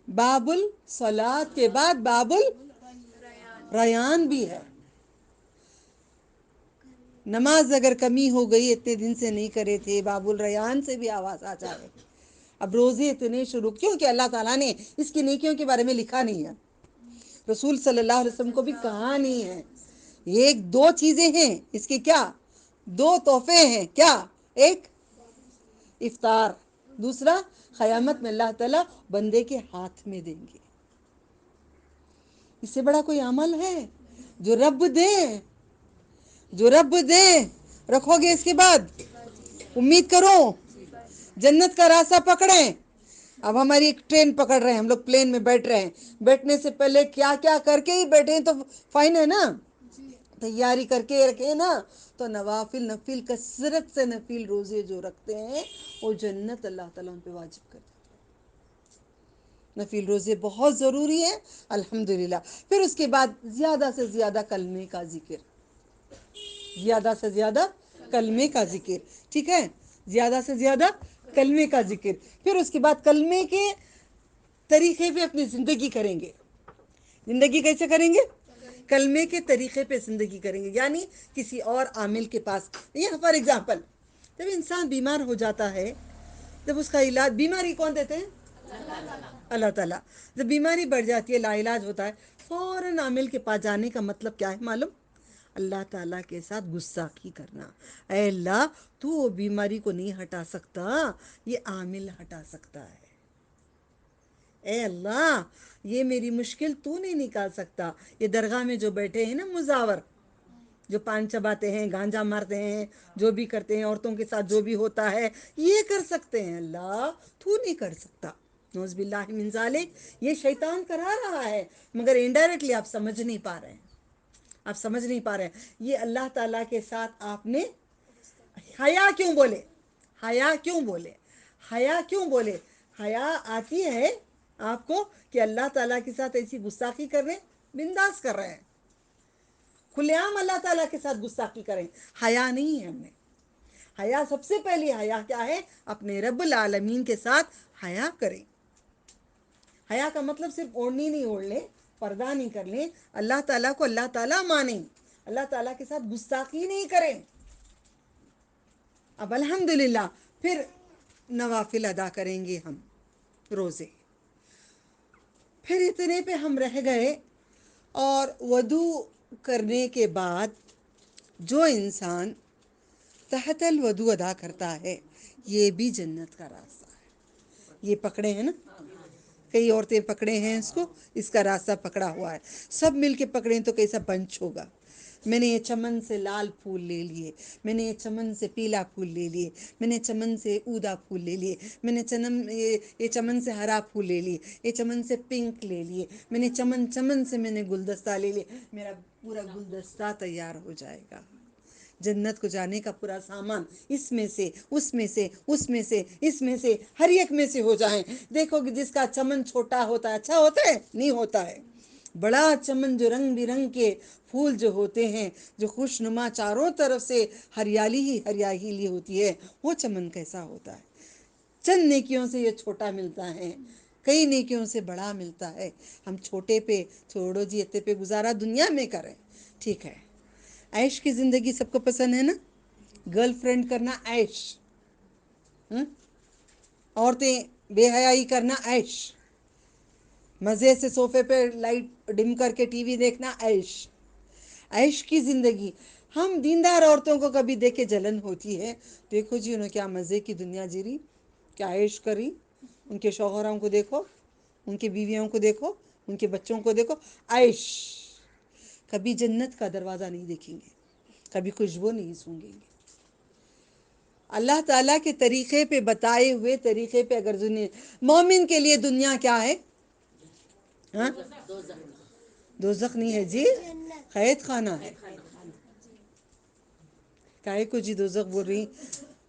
باب الصلاۃ کے بعد باب الریان بھی ہے۔ نماز اگر کمی ہو گئی، اتنے دن سے نہیں کرے تھے، باب الریان سے بھی آواز آ جائے۔ اب روزے اتنے شروع کیوں کہ اللہ تعالیٰ نے اس کی نیکیوں کے بارے میں لکھا نہیں ہے، رسول صلی اللہ علیہ وسلم کو بھی کہا نہیں ہے۔ ایک دو چیزیں ہیں اس کے، کیا؟ دو تحفے ہیں، کیا؟ ایک افطار، دوسرا قیامت میں اللہ تعالیٰ بندے کے ہاتھ میں دیں گے۔ اس سے بڑا کوئی عمل ہے جو رب دے، جو رب دے؟ رکھو گے۔ اس کے بعد امید کرو جنت کا راستہ پکڑیں۔ اب ہماری ایک ٹرین پکڑ رہے ہیں، ہم لوگ پلین میں بیٹھ رہے ہیں، بیٹھنے سے پہلے کیا کیا کر کے ہی بیٹھے ہیں تو فائن ہے نا، تیاری کر کے رکھے نا۔ تو نفل کثرت سے نفل روزے جو رکھتے ہیں وہ جنت اللہ تعالیٰ ان پہ واجب کر دیتے ہیں۔ نفل روزے بہت ضروری ہے، الحمدللہ۔ پھر اس کے بعد زیادہ سے زیادہ کلمے کا ذکر، زیادہ سے زیادہ کلمے کا ذکر، ٹھیک ہے، زیادہ سے زیادہ کلمے کا ذکر۔ پھر اس کے بعد کلمے کے طریقے پہ اپنی زندگی کریں گے۔ زندگی کیسے کریں گے؟ کلمے کے طریقے پہ زندگی کریں گے، یعنی کسی اور عامل کے پاس، یہ فار ایگزامپل جب انسان بیمار ہو جاتا ہے، جب اس کا علاج، بیماری کون دیتے ہیں؟ اللہ تعالیٰ۔ جب بیماری بڑھ جاتی ہے، لا علاج ہوتا ہے، فوراً عامل کے پاس جانے کا مطلب کیا ہے معلوم؟ اللہ تعالیٰ کے ساتھ گستاخی کرنا۔ اے اللہ، تو وہ بیماری کو نہیں ہٹا سکتا، یہ عامل ہٹا سکتا ہے۔ اے اللہ، یہ میری مشکل تو نہیں نکال سکتا، یہ درگاہ میں جو بیٹھے ہیں نا مزاور، جو پان چباتے ہیں، گانجا مارتے ہیں، جو بھی کرتے ہیں، عورتوں کے ساتھ جو بھی ہوتا ہے، یہ کر سکتے ہیں، اللہ تو نہیں کر سکتا۔ نعوذ باللہ من ذالک، یہ شیطان کرا رہا ہے، مگر انڈائریکٹلی آپ سمجھ نہیں پا رہے ہیں، آپ سمجھ نہیں پا رہے ہیں۔ یہ اللہ تعالیٰ کے ساتھ آپ نے حیا کیوں بولے؟ حیا کیوں بولے؟ حیا کیوں بولے؟ حیا آتی ہے آپ کو کہ اللہ تعالیٰ کے ساتھ ایسی گستاخی کر رہے ہیں، بنداس کر رہے ہیں، کھلے عام اللہ تعالیٰ کے ساتھ گستاخی کریں، حیا نہیں ہے ہم نے۔ حیا سب سے پہلی حیا کیا ہے؟ اپنے رب العالمین کے ساتھ حیا کریں۔ حیا کا مطلب صرف اوڑھنی نہیں اوڑھ لیں، پردہ نہیں کر لیں، اللہ تعالیٰ کو اللہ تعالیٰ مانیں، اللہ تعالیٰ کے ساتھ گستاخی نہیں کریں۔ اب الحمدللہ پھر نوافل ادا کریں گے ہم، روزے، پھر اتنے پہ ہم رہ گئے۔ اور وضو کرنے کے بعد جو انسان تحت الوضو ادا کرتا ہے، یہ بھی جنت کا راستہ ہے۔ یہ پکڑے ہیں نا، کئی عورتیں پکڑے ہیں اس کو، اس کا راستہ پکڑا ہوا ہے، سب مل کے پکڑیں تو کیسا بنچ ہوگا۔ میں نے یہ چمن سے لال پھول لے لیے، میں نے یہ چمن سے پیلا پھول لے لیے، میں نے چمن سے اودا پھول لے لیے، میں نے یہ چمن سے ہرا پھول لے لیے، یہ چمن سے پنک لے لیے، میں نے چمن سے میں نے گلدستہ لے لیے، میرا پورا گلدستہ تیار ہو جائے گا۔ جنت کو جانے کا پورا سامان اس میں سے، اس میں سے، اس میں سے، اس میں سے، ہر ایک میں سے ہو جائیں۔ دیکھو کہ جس کا چمن چھوٹا ہوتا ہے اچھا ہوتا ہے؟ نہیں ہوتا ہے۔ بڑا چمن جو رنگ برنگ کے پھول جو ہوتے ہیں، جو خوش نما چاروں طرف سے ہریالی ہی ہریالی ہوتی ہے، وہ چمن کیسا ہوتا ہے؟ چند نیکیوں سے یہ چھوٹا ملتا ہے، کئی نیکیوں سے بڑا ملتا ہے۔ ہم چھوٹے پہ چھوڑو جی، اتے پہ گزارا دنیا میں کریں، ٹھیک ہے۔ عیش کی زندگی سب کو پسند ہے نا؟ گرل فرینڈ کرنا عیش، عورتیں بے حیائی کرنا عیش، مزے سے صوفے پہ لائٹ ڈم کر کے ٹی وی دیکھنا عیش، عیش کی زندگی۔ ہم دیندار عورتوں کو کبھی دیکھے جلن ہوتی ہے، دیکھو جی انہوں کیا مزے کی دنیا جیری، کیا عیش کری، ان کے شوہروں کو دیکھو، ان کی بیویوں کو دیکھو، ان کے بچوں کو دیکھو، عیش۔ کبھی جنت کا دروازہ نہیں دیکھیں گے، کبھی خوشبو نہیں سونگیں گے۔ اللہ تعالیٰ کے طریقے پہ، بتائے ہوئے طریقے پہ اگر مومن کے لیے دنیا کیا ہے؟ ہاں؟ دوزخ نہیں ہے جی، قید خانہ ہے۔ کائے کو جی دوزخ بول رہی؟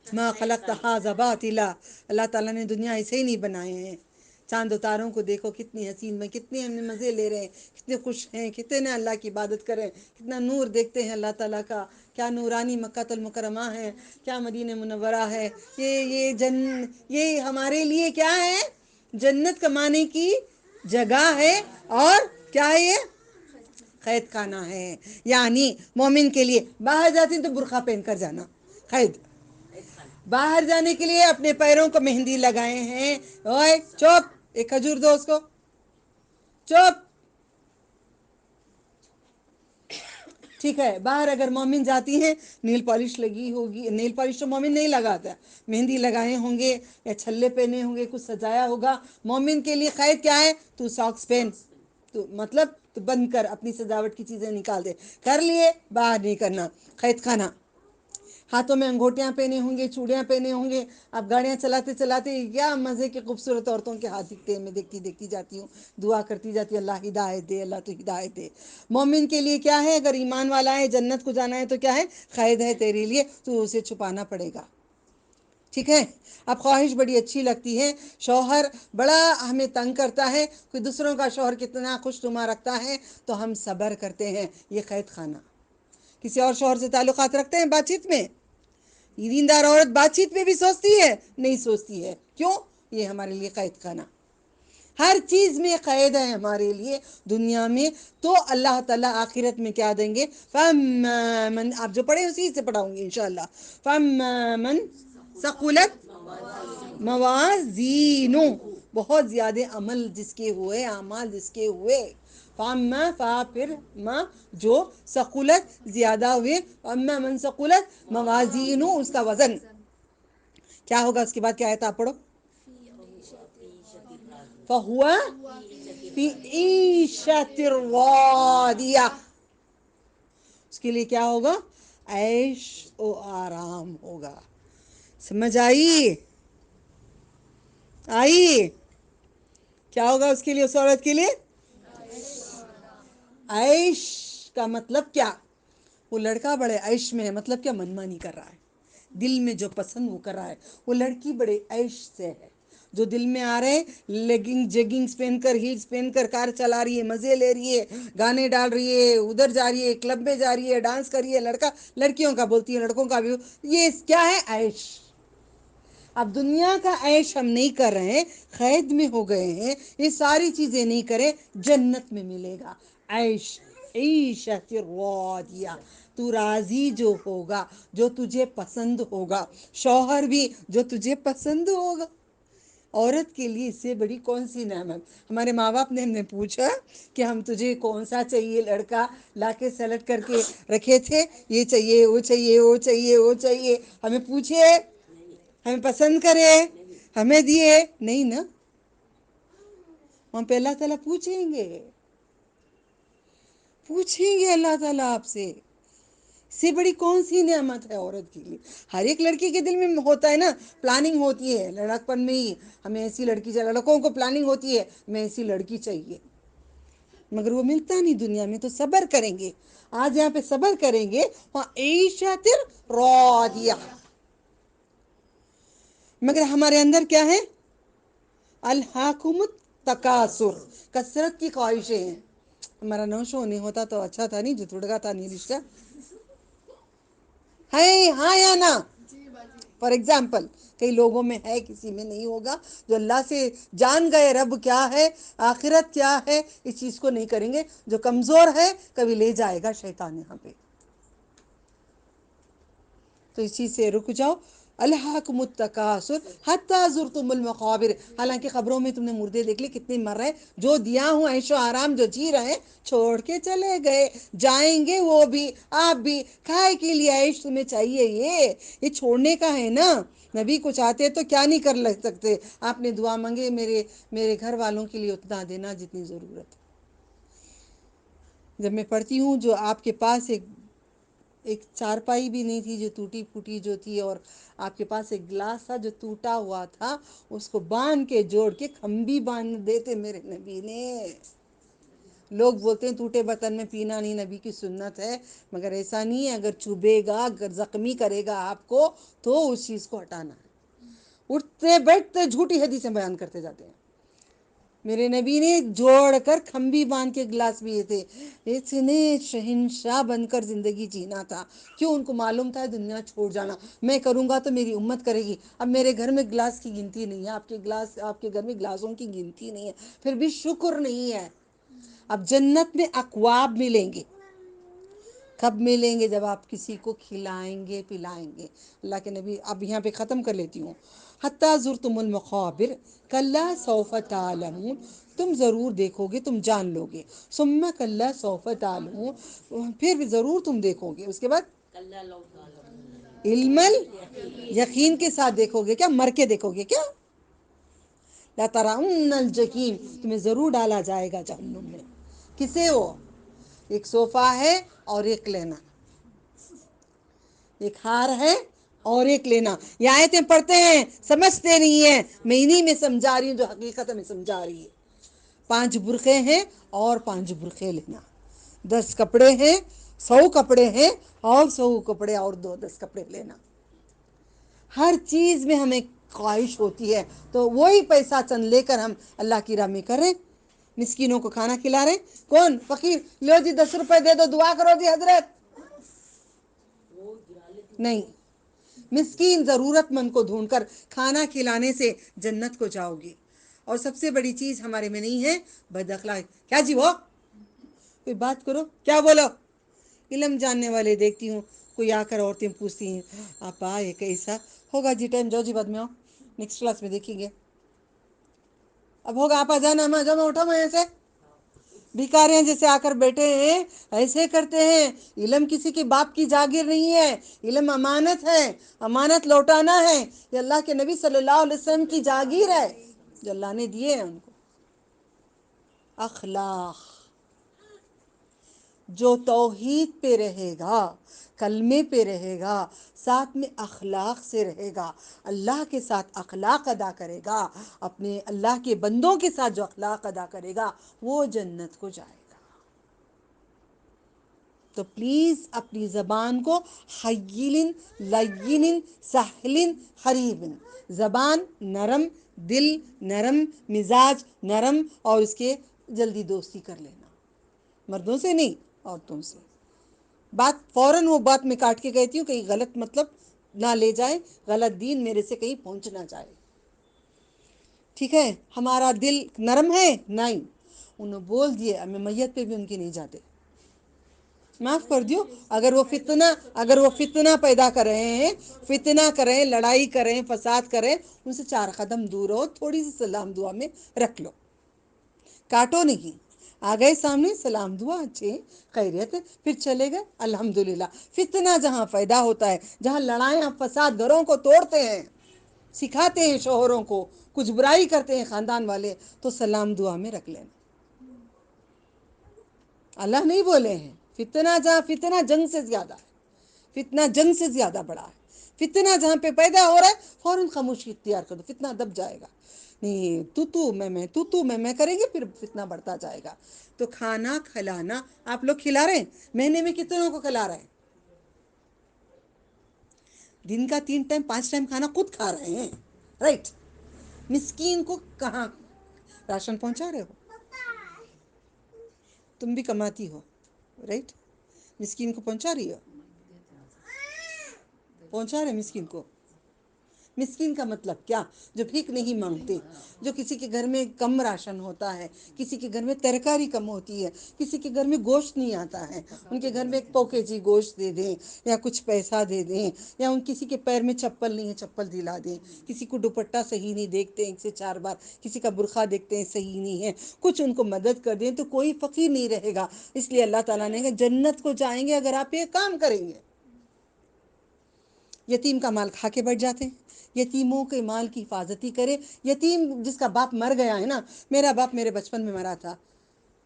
ما خلقت ھذا باطلا، اللہ تعالیٰ نے دنیا ایسے ہی نہیں بنائے ہیں۔ چاند و تاروں کو دیکھو کتنی حسین میں، کتنے ہم مزے لے رہے ہیں، کتنے خوش ہیں، کتنے اللہ کی عبادت کریں، کتنا نور دیکھتے ہیں اللہ تعالیٰ کا، کیا نورانی مکہ المکرمہ ہے، کیا مدینہ منورہ ہے۔ یہ ہمارے لیے کیا ہے؟ جنت کمانے کی جگہ ہے، اور کیا ہے یہ؟ قید خانہ ہے۔ یعنی مومن کے لیے باہر جاتے ہیں تو برقع پہن کر جانا، قید۔ باہر جانے کے لیے اپنے پیروں کو مہندی لگائے ہیں، اوئے چپ، ایک کھجور دو اس کو، چپ، ٹھیک ہے۔ باہر اگر مومن جاتی ہیں، نیل پالش لگی ہوگی، نیل پالش تو مومن نہیں لگاتا ہے، مہندی لگائے ہوں گے یا چھلے پہنے ہوں گے، کچھ سجایا ہوگا۔ مومن کے لیے قید کیا ہے؟ تو ساکس پہن، تو مطلب تو بند کر، اپنی سجاوٹ کی چیزیں نکال دے، کر لیے، باہر نہیں کرنا، قید خانہ۔ ہاتھوں میں انگوٹیاں پہنے ہوں گے، چوڑیاں پہنے ہوں گے، اب گاڑیاں چلاتے چلاتے کیا مزے کے خوبصورت عورتوں کے ہاتھ دکھتے ہیں، میں دیکھتی جاتی ہوں، دعا کرتی جاتی ہوں، اللہ ہدایت دے، اللہ تو ہدایت دے۔ مومن کے لیے کیا ہے؟ اگر ایمان والا ہے، جنت کو جانا ہے تو کیا ہے؟ قید ہے تیرے لیے، تو اسے چھپانا پڑے گا، ٹھیک ہے۔ اب خواہش بڑی اچھی لگتی ہے، شوہر بڑا ہمیں تنگ کرتا ہے، کوئی دوسروں کا شوہر کتنا خوش نما رکھتا ہے تو ہم صبر کرتے ہیں، یہ قید خانہ۔ کسی اور شوہر سے تعلقات رکھتے ہیں بات چیت میں؟ دیندار عورت بات چیت میں بھی سوچتی ہے؟ نہیں سوچتی ہے، کیوں؟ یہ ہمارے لیے قید خانہ۔ ہر چیز میں قید ہے ہمارے لیے دنیا میں، تو اللہ تعالیٰ آخرت میں کیا دیں گے؟ فَأَمَّا مَنْ، آپ جو پڑھے اسی سے پڑھاؤں گی انشاءاللہ۔ فَأَمَّا مَنْ ثَقُلَتْ موازینو، بہت زیادہ عمل جس کے ہوئے، اعمال جس کے ہوئے، فَأَمَّا، پھر ما، جو، ثقلت زیادہ ہوئے، اما من ثقلت موازینو، اس کا وزن کیا ہوگا؟ اس کے بعد کیا آیت آپ پڑھو؟ فَهُوَ فِي عِیشَةٍ رَاضِیَةٍ، اس کے لیے کیا ہوگا؟ عیش و آرام ہوگا۔ سمجھ آئی؟ کیا ہوگا اس کے لیے، اس عورت کے لیے؟ عیش کا مطلب کیا؟ وہ لڑکا بڑے عیش میں ہے، مطلب کیا؟ منمانی کر رہا ہے، دل میں جو پسند وہ کر رہا ہے۔ وہ لڑکی بڑے عیش سے ہے، جو دل میں آ رہے ہیں، لیگنگ جیگنگز پہن کر، ہیلز پہن کر کار چلا رہی ہے، مزے لے رہی ہے، گانے ڈال رہی ہے، ادھر جا رہی ہے، کلب میں جا رہی ہے، ڈانس کر رہی ہے، لڑکا لڑکیوں کا بولتی ہے، لڑکوں کا بھی، یہ کیا ہے؟ عیش۔ اب دنیا کا عیش ہم نہیں کر رہے ہیں، قید میں ہو گئے ہیں، یہ ساری چیزیں نہیں کریں، جنت میں ملے گا عیش، عیشۃ راضیہ۔ تو راضی جو ہوگا، جو تجھے پسند ہوگا، شوہر بھی جو تجھے پسند ہوگا۔ عورت کے لیے اس سے بڑی کون سی نعمت؟ ہمارے ماں باپ نے ہم نے پوچھا کہ ہم تجھے کون سا چاہیے لڑکا، لا کے سلیکٹ کر کے رکھے تھے، یہ چاہیے، وہ چاہیے، وہ چاہیے، وہ چاہیے، ہمیں پوچھے، ہمیں پسند کرے، ہمیں دیے؟ نہیں نا، ہم پہ اللہ تعالیٰ پوچھیں گے اللہ تعالیٰ آپ سے سے بڑی کون سی نعمت ہے عورت کے لیے؟ ہر ایک لڑکی کے دل میں ہوتا ہے نا، پلاننگ ہوتی ہے لڑکپن میں ہی، ہمیں ایسی لڑکی چاہیے، لڑکوں کو پلاننگ ہوتی ہے ہمیں ایسی لڑکی چاہیے، مگر وہ ملتا نہیں دنیا میں، تو صبر کریں گے، آج یہاں پہ صبر کریں گے، وہاں عیشت راضیہ، مگر ہمارے اندر کیا ہے؟ الہاکم التکاثر، کثرت کی خواہشیں ہیں۔ ہمارا نو شو نہیں ہوتا تو اچھا تھا، نہیں جو تھوڑا تھا نہیں رشتہ ہے، ہاں یا نا؟ فار ایگزامپل کئی لوگوں میں ہے، کسی میں نہیں ہوگا، جو اللہ سے جان گئے رب کیا ہے، آخرت کیا ہے، اس چیز کو نہیں کریں گے۔ جو کمزور ہے کبھی لے جائے گا شیطان یہاں پہ، تو اس چیز سے رک جاؤ۔ الہاکم التکاثر حتی زرتم المقابر، حالانکہ خبروں میں تم نے مردے دیکھ لی کتنے مر رہے، جو دیا ہوں عیش و آرام جو جی رہے ہیں چھوڑ کے چلے گئے، جائیں گے وہ بھی، آپ بھی، کھائے کے لیے عیش تمہیں چاہیے، یہ چھوڑنے کا ہے نا۔ نبی کو چاہتے تو کیا نہیں کر سکتے، آپ نے دعا مانگے میرے گھر والوں کے لیے اتنا دینا جتنی ضرورت ہے۔ جب میں پڑھتی ہوں جو آپ کے پاس ایک چارپائی بھی نہیں تھی جو ٹوٹی پھوٹی جو تھی، اور آپ کے پاس ایک گلاس تھا جو ٹوٹا ہوا تھا، اس کو باندھ کے جوڑ کے کھمبی باندھ دیتے میرے نبی نے۔ لوگ بولتے ہیں ٹوٹے برتن میں پینا نہیں، نبی کی سنت ہے، مگر ایسا نہیں ہے، اگر چبھے گا، اگر زخمی کرے گا آپ کو تو اس چیز کو ہٹانا ہے۔ اٹھتے بیٹھتے جھوٹی حدیثیں بیان کرتے جاتے ہیں۔ میرے نبی نے جوڑ کر کھمبی باندھ کے گلاس پیے تھے، اتنے شہنشاہ بن کر زندگی جینا تھا، کیوں؟ ان کو معلوم تھا دنیا چھوڑ جانا، میں کروں گا تو میری امت کرے گی۔ اب میرے گھر میں گلاس کی گنتی نہیں ہے، آپ کے گھر میں گلاسوں کی گنتی نہیں ہے، پھر بھی شکر نہیں ہے۔ اب جنت میں اکواب ملیں گے، کب ملیں گے؟ جب آپ کسی کو کھلائیں گے پلائیں گے۔ اللہ کے نبی، اب یہاں پہ ختم کر لیتی ہوں۔ حتی زرتم المقابر کلا سوف تعلمون، تم ضرور دیکھو گے، تم جان لو گے، ثم کلا سوف تعلمون، پھر بھی ضرور تم دیکھو گے، اس کے بعد علم یقین کے ساتھ دیکھو گے، کیا مر کے دیکھو گے کیا؟ لَتَرَوُنَّ الْجَحِیمَ، تمہیں ضرور ڈالا جائے گا جہنم میں۔ کسے ہو؟ ایک صوفہ ہے اور ایک لینا، ایک ہار ہے اور ایک لینا۔ یہ آیتیں پڑھتے ہیں سمجھتے نہیں ہیں، میں انہی میں سمجھا رہی ہوں جو حقیقت میں سمجھا رہی ہے۔ 5 برقعے ہیں اور 5 برقعے لینا، 10 کپڑے ہیں، 100 کپڑے ہیں اور 100 کپڑے اور 10 کپڑے لینا۔ ہر چیز میں ہمیں خواہش ہوتی ہے، تو وہی پیسہ چند لے کر ہم اللہ کی راہ میں کریں، مسکینوں کو کھانا کھلا رہے ہیں۔ کون فقیر؟ لو جی 10 روپے دے دو، دعا کرو جی حضرت، نہیں، مسکین ضرورت مند کو ڈھونڈ کر کھانا کھلانے سے جنت کو جاؤ گی۔ اور سب سے بڑی چیز ہمارے میں نہیں ہے بد اخلاقی۔ کیا جی وہ کوئی بات کرو، کیا بولو؟ علم جاننے والے دیکھتی ہوں، کوئی آ کر عورتیں پوچھتی ہیں آپا یہ کیسا ہوگا جی؟ ٹائم جاؤ جی، بعد میں آؤ، نیکسٹ کلاس میں دیکھیں گے۔ اب ہوگا آپا جانا، اما جاؤ، میں اٹھا، میں ایسے بھکاریاں جیسے آ کر بیٹھے ہیں، ایسے کرتے ہیں۔ علم کسی کے باپ کی جاگیر نہیں ہے، علم امانت ہے، امانت لوٹانا ہے، یہ اللہ کے نبی صلی اللہ علیہ وسلم کی جاگیر ہے جو اللہ نے دیے ہیں ان کو۔ اخلاق، جو توحید پہ رہے گا، کلمے پہ رہے گا، ساتھ میں اخلاق سے رہے گا، اللہ کے ساتھ اخلاق ادا کرے گا، اپنے اللہ کے بندوں کے ساتھ جو اخلاق ادا کرے گا وہ جنت کو جائے گا۔ تو پلیز اپنی زبان کو حیین لین سہل قریب، زبان نرم، دل نرم، مزاج نرم، اور اس کے جلدی دوستی کر لینا، مردوں سے نہیں، عورتوں سے۔ بات فوراً وہ بات میں کاٹ کے کہتی ہوں، کہیں غلط مطلب نہ لے جائیں، غلط دین میرے سے کہیں پہنچ نہ جائے، ٹھیک ہے؟ ہمارا دل نرم ہے؟ نہیں، انہوں بول دیے، ہمیں میت پہ بھی ان کی نہیں جاتے، معاف کر دیو۔ اگر وہ فتنہ پیدا کر رہے ہیں، فتنہ کریں، لڑائی کریں، فساد کریں، ان سے 4 قدم دور ہو، تھوڑی سی سلام دعا میں رکھ لو، کاٹو نہیں۔ آ گئے سامنے، سلام دعا، اچھے خیریت ہے، پھر چلے گئے، الحمدللہ۔ فتنہ جہاں پیدا ہوتا ہے، جہاں لڑائیاں فساد گھروں کو توڑتے ہیں، سکھاتے ہیں شوہروں کو، کچھ برائی کرتے ہیں خاندان والے، تو سلام دعا میں رکھ لینا۔ اللہ نہیں بولے ہیں فتنہ جہاں فتنہ جنگ سے زیادہ ہے، فتنہ جنگ سے زیادہ بڑا ہے. فتنہ جہاں پہ پیدا ہو رہا ہے فوراً خاموشی اختیار کر دو، فتنہ دب جائے گا. نہیں تو میں کریں گے، پھر فتنہ بڑھتا جائے گا. تو کھانا کھلانا آپ لوگ کھلا رہے ہیں، مہینے میں کتنوں کو کھلا رہے ہیں؟ دن کا 3 ٹائم 5 ٹائم کھانا خود کھا رہے ہیں، رائٹ. مسکین کو کہاں راشن پہنچا رہے ہو؟ تم بھی کماتی ہو، رائٹ. مسکین کو پہنچا رہی ہو، پہنچا رہے مسکین کو. مسکین کا مطلب کیا؟ جو بھیک نہیں مانگتے، جو کسی کے گھر میں کم راشن ہوتا ہے، کسی کے گھر میں ترکاری کم ہوتی ہے، کسی کے گھر میں گوشت نہیں آتا ہے، ان کے گھر میں ایک پوکے جی گوشت دے دیں یا کچھ پیسہ دے دیں، یا ان کسی کے پیر میں چپل نہیں ہے چپل دلا دیں، کسی کو دوپٹہ صحیح نہیں دیکھتے 1 سے 4 بار، کسی کا برقع دیکھتے ہیں صحیح نہیں ہے، کچھ ان کو مدد کر دیں تو کوئی فقیر نہیں رہے گا. اس لیے اللہ تعالیٰ نے کہا جنت کو جائیں گے اگر آپ یہ کام کریں گے. یتیم کا مال کھا کے بیٹھ جاتے ہیں، یتیموں کے مال کی حفاظتی کرے. یتیم جس کا باپ مر گیا ہے نا، میرا باپ میرے بچپن میں مرا تھا،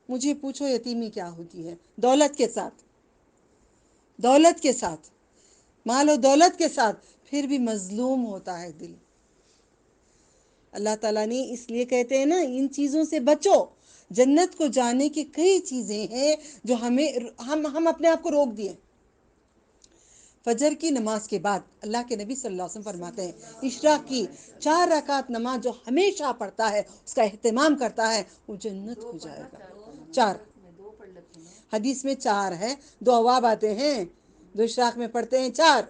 مجھے پوچھو یتیمی کیا ہوتی ہے. دولت کے ساتھ مال و دولت کے ساتھ پھر بھی مظلوم ہوتا ہے دل. اللہ تعالیٰ نے اس لیے کہتے ہیں نا ان چیزوں سے بچو. جنت کو جانے کی کئی چیزیں ہیں جو ہم اپنے آپ کو روک دیے. فجر کی نماز کے بعد اللہ کے نبی صلی اللہ علیہ وسلم فرماتے ہیں اشراق کی 4 رکعت نماز جو ہمیشہ پڑھتا ہے، اس کا اہتمام کرتا ہے، وہ جنت ہو جائے گا. 4 حدیث میں 4 ہے، 2 اواب آتے ہیں، 2 اشراق میں پڑھتے ہیں 4.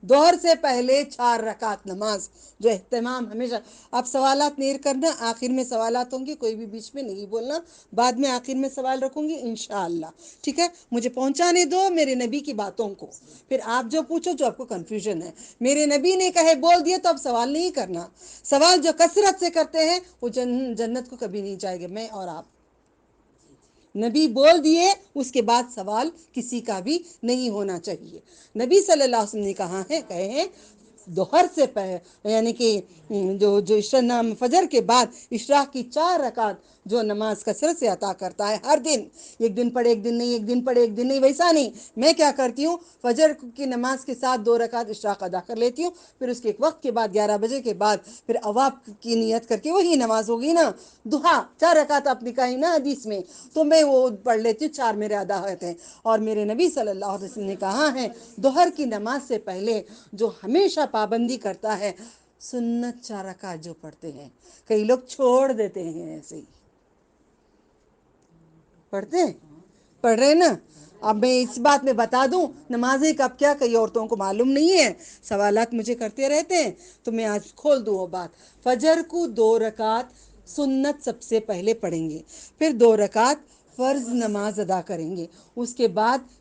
ظہر سے پہلے 4 رکعت نماز جو اہتمام ہمیشہ. آپ سوالات نہیں کرنا، آخر میں سوالات ہوں گے، کوئی بھی بیچ میں نہیں بولنا، بعد میں آخر میں سوال رکھوں گی انشاءاللہ. ٹھیک ہے، مجھے پہنچانے دو میرے نبی کی باتوں کو، پھر آپ جو پوچھو جو آپ کو کنفیوژن ہے. میرے نبی نے کہے بول دیے تو اب سوال نہیں کرنا. سوال جو کثرت سے کرتے ہیں وہ جنت کو کبھی نہیں جائے گے. میں اور آپ نبی بول دیے، اس کے بعد سوال کسی کا بھی نہیں ہونا چاہیے. نبی صلی اللہ علیہ وسلم نے کہا ہے کہے ظہر سے پہلے یعنی کہ جو فجر کے بعد اشراق کی 4 رکعت جو نماز کثرت سے عطا کرتا ہے ہر دن، 1 دن پڑھے 1 دن نہیں، 1 دن پڑھے 1 دن نہیں، ویسا نہیں. میں کیا کرتی ہوں، فجر کی نماز کے ساتھ 2 رکعت اشراق ادا کر لیتی ہوں، پھر اس کے ایک وقت کے بعد 11 بجے کے بعد پھر اواب کی نیت کر کے، وہی نماز ہوگی نا دہا 4 رکعت آپ نکائی نا حدیث میں، تو میں وہ پڑھ لیتی ہوں، 4 میرے ادا ہوتے ہیں. اور میرے نبی صلی اللہ علیہ وسلم نے کہا ہے ظہر کی نماز سے پہلے جو ہمیشہ پابندی کرتا ہے، سنت 4 رکعت جو پڑھتے ہیں. کئی لوگ چھوڑ دیتے ہیں ایسے ہی. پڑھتے ہیں، پڑھ رہے نا. اب میں اس بات میں بتا دوں نمازیں کب کیا کئی عورتوں کو معلوم نہیں ہے، سوالات مجھے کرتے رہتے ہیں، تو میں آج کھول دوں وہ بات. فجر کو 2 رکعت سنت سب سے پہلے پڑھیں گے، پھر 2 رکعت فرض نماز ادا کریں گے، اس کے بعد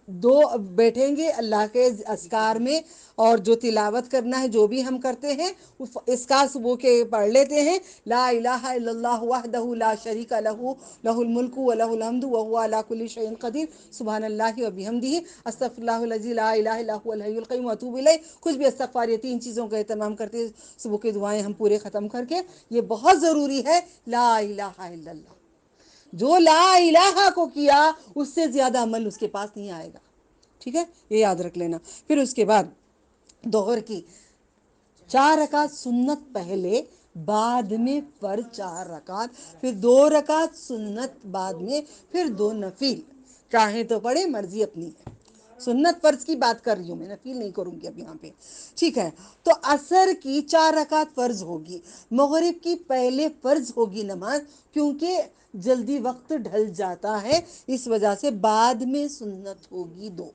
2 بیٹھیں گے اللہ کے اذکار میں، اور جو تلاوت کرنا ہے جو بھی ہم کرتے ہیں اذکار صبح کے پڑھ لیتے ہیں. لا الہ الا اللہ وحدہ لا شریک لہ لہ الملک ولہ الحمد وہو علی کل شیء قدیر سبحان اللہ وبحمدہ استغفر اللہ الذی لا الہ الا هو الحی القیوم واتوب الیہ. کچھ بھی استغفار، یہ 3 چیزوں کا اہتمام کرتے ہیں. صبح کی دعائیں ہم پورے ختم کر کے، یہ بہت ضروری ہے لا الہ الا اللہ. جو لا الہ کو کیا اس سے زیادہ عمل اس کے پاس نہیں آئے گا. ٹھیک ہے، یہ یاد رکھ لینا. پھر اس کے بعد ظہر کی 4 رکعت سنت پہلے، بعد میں فرض 4 رکعت، پھر 2 رکعت سنت بعد میں، پھر 2 نفل. چاہیں تو پڑھیں، مرضی اپنی ہے. سنت فرض کی بات کر رہی ہوں میں، نفل نہیں کروں گی اب یہاں پہ. ٹھیک ہے، تو عصر کی 4 رکعت فرض ہوگی، مغرب کی پہلے فرض ہوگی نماز، کیونکہ جلدی وقت ڈھل جاتا ہے، اس وجہ سے بعد میں سنت ہوگی 2.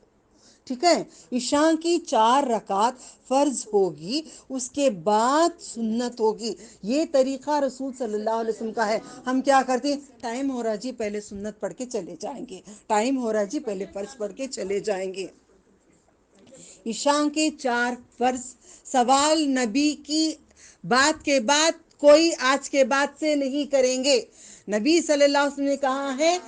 ٹھیک ہے، عشاء کی 4 رکعت فرض ہوگی، اس کے بعد سنت ہوگی. یہ طریقہ رسول صلی اللہ علیہ وسلم کا ہے. ہم کیا کرتے ہیں، ٹائم ہو رہا جی پہلے سنت پڑھ کے چلے جائیں گے، ٹائم ہو رہا جی پہلے فرض پڑھ کے چلے جائیں گے. عشاء کے 4 فرض. سوال نبی کی بات کے بعد کوئی آج کے بعد سے نہیں کریں گے. نبی صلی اللہ علیہ وسلم نے کہا ہے